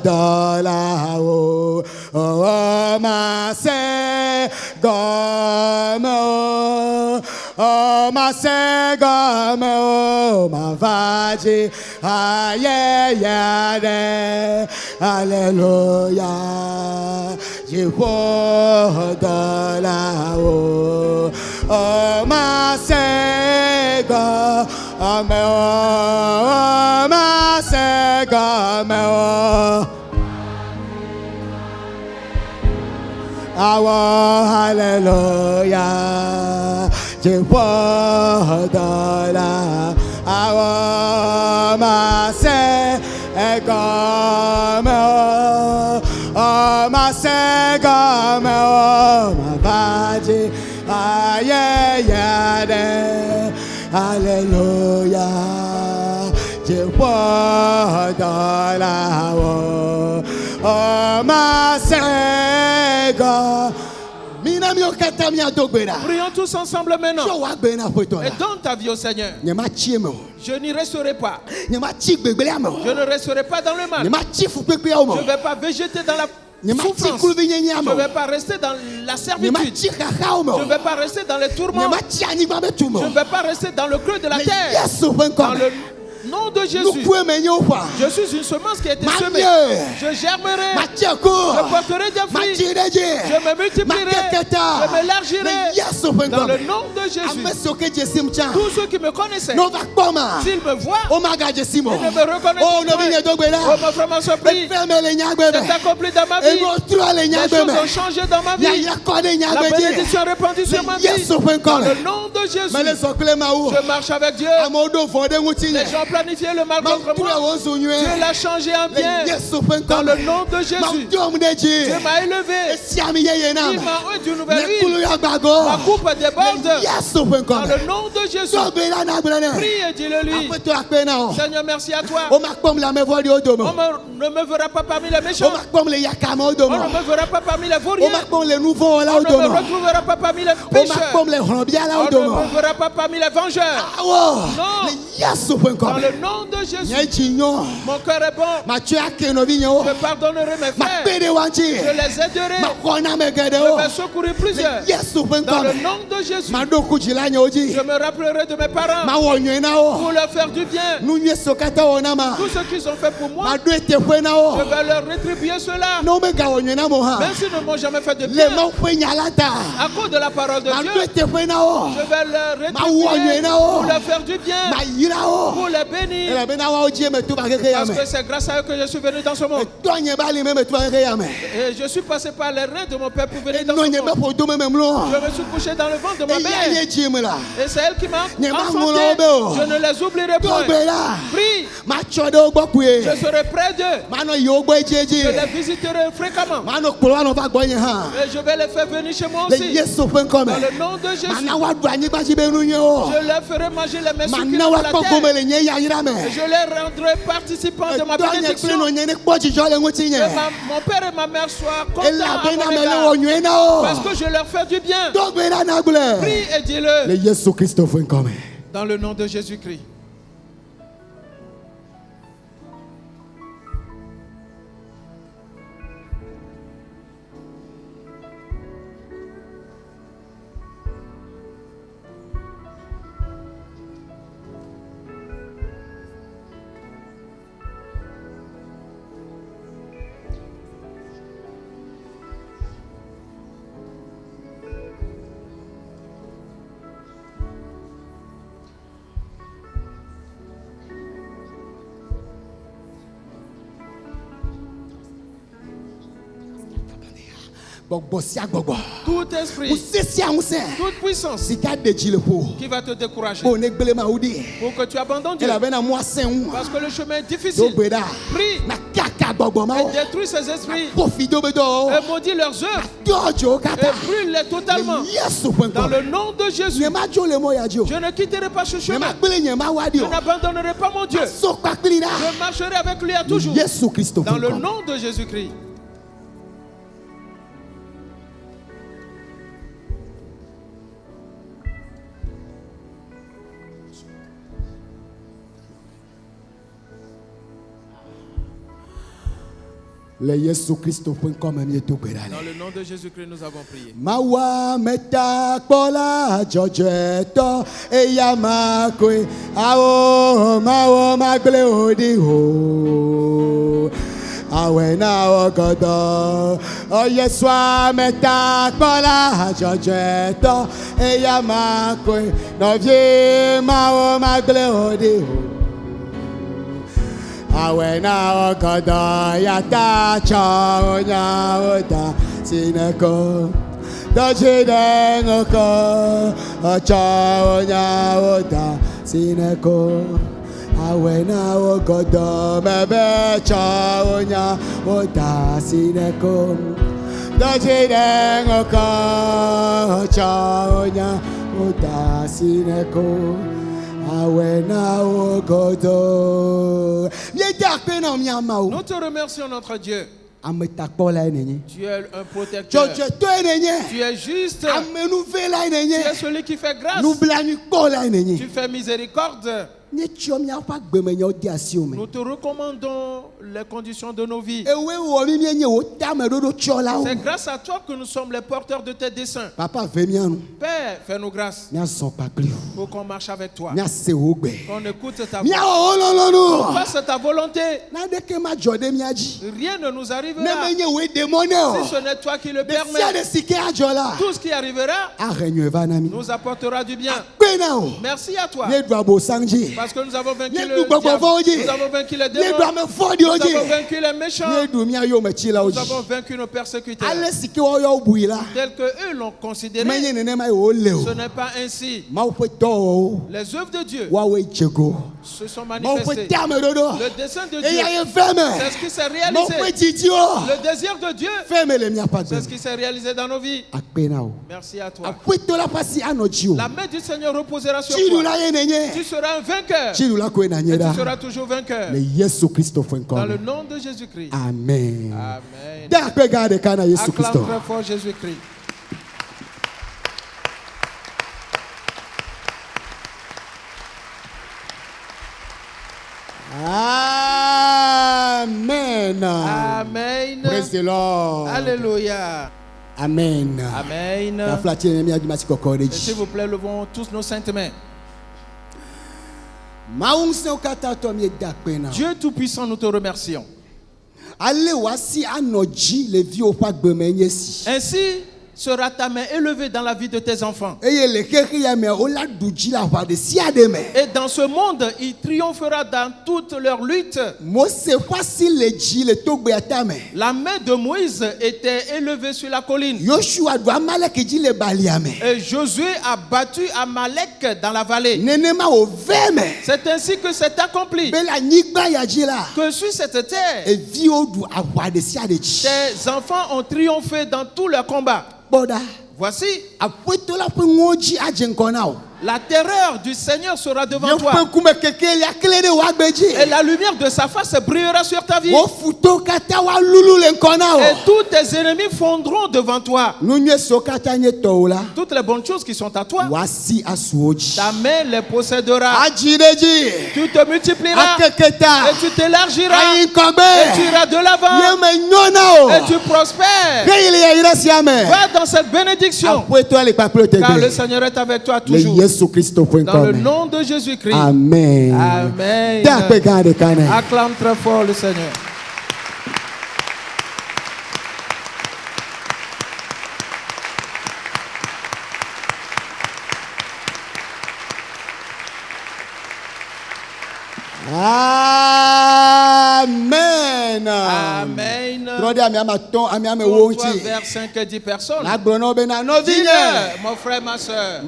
o, oh ma se gomo, oh ma se gomo, Mavaji ayeyade, Alléluia, Jehodola o. Oh ma sega, oh ma sega, oh hallelujah, Jehovah, oh ma sega, oh ma sega, oh ma vaji. Alléluia, Jehovah, oh ma Seigneur. Prions tous ensemble maintenant. Et donne ta vie au Seigneur. Je n'y resterai pas. Je ne resterai pas dans le mal. Je ne vais pas végéter dans la souffrance. Je ne vais pas rester dans la servitude. Je ne vais pas rester dans les tourments. Je ne vais pas rester dans le creux de la terre. Dans le nom de Jésus. Je suis une semence qui a été semée. Je germerai. Je porterai des fruits. Je me multiplierai. Je m'élargirai. Dans le nom de Jésus. Tous ceux qui me connaissaient, s'ils me voient, ils ne me reconnaissent pas. Oh, mon frère, ma soeur, prie. C'est accompli dans ma vie. Les choses ont changé dans ma vie. La bénédiction est répandue sur ma vie. Dans le nom de Jésus. Je marche avec Dieu. Les gens planifié le mal contre moi. Dieu l'a changé en bien. Dans le nom de Jésus. Dieu m'a élevé. Il m'a eu d'une nouvelle vie. Ma coupe déborde. Dans le nom de Jésus. Prie et dis-le lui. Seigneur, merci à toi. On ne me verra pas parmi les méchants. On ne me verra pas parmi les vauriens. On ne me retrouvera pas parmi les pécheurs. On ne me verra pas parmi les vengeurs. Non. Dans le le nom de Jésus. Mon cœur est bon. Je pardonnerai mes frères. Je les aiderai. Je vais secourir plusieurs. Dans le nom de Jésus. Je me rappellerai de mes parents pour leur faire du bien. Tout ce qu'ils ont fait pour moi, je vais leur rétribuer cela. Même s'ils ne m'ont jamais fait de bien, à cause de la parole de Dieu, je vais leur rétribuer pour leur faire du bien, pour les bénir. Parce que c'est grâce à eux que je suis venu dans ce monde. Et je suis passé par les reins de mon père pour venir dans ce monde. Je me suis couché dans le ventre de ma mère. Et c'est elle qui m'a enfanté. Je ne les oublierai pas. Prie. Je serai près d'eux. Je les visiterai fréquemment. Et je vais les faire venir chez moi aussi. Dans le nom de Jésus. Je leur ferai manger les mains sucrées de la terre. Et je les rendrai participants de ma bénédiction. Que mon père et ma mère soient contents à mon égard. Parce que je leur fais du bien. Prie et dis-le. Dans le nom de Jésus-Christ. Tout esprit, toute puissance qui va te décourager pour que tu abandonnes Dieu parce que le chemin est difficile. Prie et détruis ces esprits et maudis leurs œuvres et brûle-les totalement dans le nom de Jésus. Je ne quitterai pas ce chemin. Je n'abandonnerai pas mon Dieu. Je marcherai avec lui à toujours dans le nom de Jésus-Christ. Le Yesu-Christ.com. Dans le nom de Jésus-Christ, nous avons prié. Mawa meta kola jojeto eyamakwe ao mawo magle odiho awena ogodo oyeswa meta kola jojeto eyamakwe novie mawo magle odiho awena ogodo yata chonya oda sineko dojidengoko chonya oda sineko awena ogodo mebe chonya oda sineko dojidengoko chonya oda sineko awena ogodo. Nous te remercions, notre Dieu. Tu es un protecteur. Tu es juste. Tu es celui qui fait grâce. Tu fais miséricorde. Nous te recommandons les conditions de nos vies. C'est grâce à toi que nous sommes les porteurs de tes desseins. Père, fais-nous grâce pour qu'on marche avec toi, qu'on écoute ta voix, qu'on fasse ta volonté. Rien ne nous arrivera si ce n'est toi qui le permets. Tout ce qui arrivera nous apportera du bien. Merci à toi. Parce que nous avons vaincu le diable, nous avons vaincu les démons, nous avons vaincu les méchants, nous avons vaincu nos persécuteurs. Tel que eux l'ont considéré, ce n'est pas ainsi. Les œuvres de Dieu se sont manifestées. Le dessein de Dieu, c'est ce qui s'est réalisé. Le désir de Dieu, c'est ce qui s'est réalisé dans nos vies. Merci à toi. La main du Seigneur reposera sur toi. Tu seras un vainqueur. Et tu seras toujours vainqueur. Dans le nom de Jésus-Christ. Amen. Amen. Acclame très fort Jésus-Christ. Amen. Amen. Praise the Lord. Alléluia. Amen. Amen. S'il vous plaît, levons tous nos saintes mains. Dieu Tout-Puissant, nous te remercions. Ainsi sera ta main élevée dans la vie de tes enfants. Et dans ce monde, il triomphera dans toutes leurs luttes. La main de Moïse était élevée sur la colline. Et Josué a battu Amalek dans la vallée. C'est ainsi que c'est accompli. Que sur cette terre, tes enfants ont triomphé dans tous leurs combats. Voici, la terreur du Seigneur sera devant toi. Et la lumière de sa face brillera sur ta vie. Et tous tes ennemis fondront devant toi. Toutes les bonnes choses qui sont à toi, ta main les possédera. Tu te multiplieras et tu t'élargiras et tu iras de l'avant et tu prospères. Va dans cette bénédiction, car le Seigneur est avec toi toujours. Dans le nom de Jésus-Christ. Amen. Amen. Acclame très fort le Seigneur. Amen. Amen. Pour toi, vers 5 et 10 personnes. Dis-le, mon frère, ma soeur.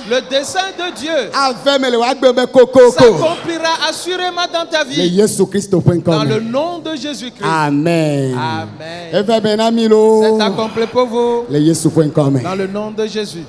Le dessein de Dieu s'accomplira assurément dans ta vie. Dans le nom de Jésus-Christ. Amen. Amen. C'est accompli pour vous. Dans le nom de Jésus.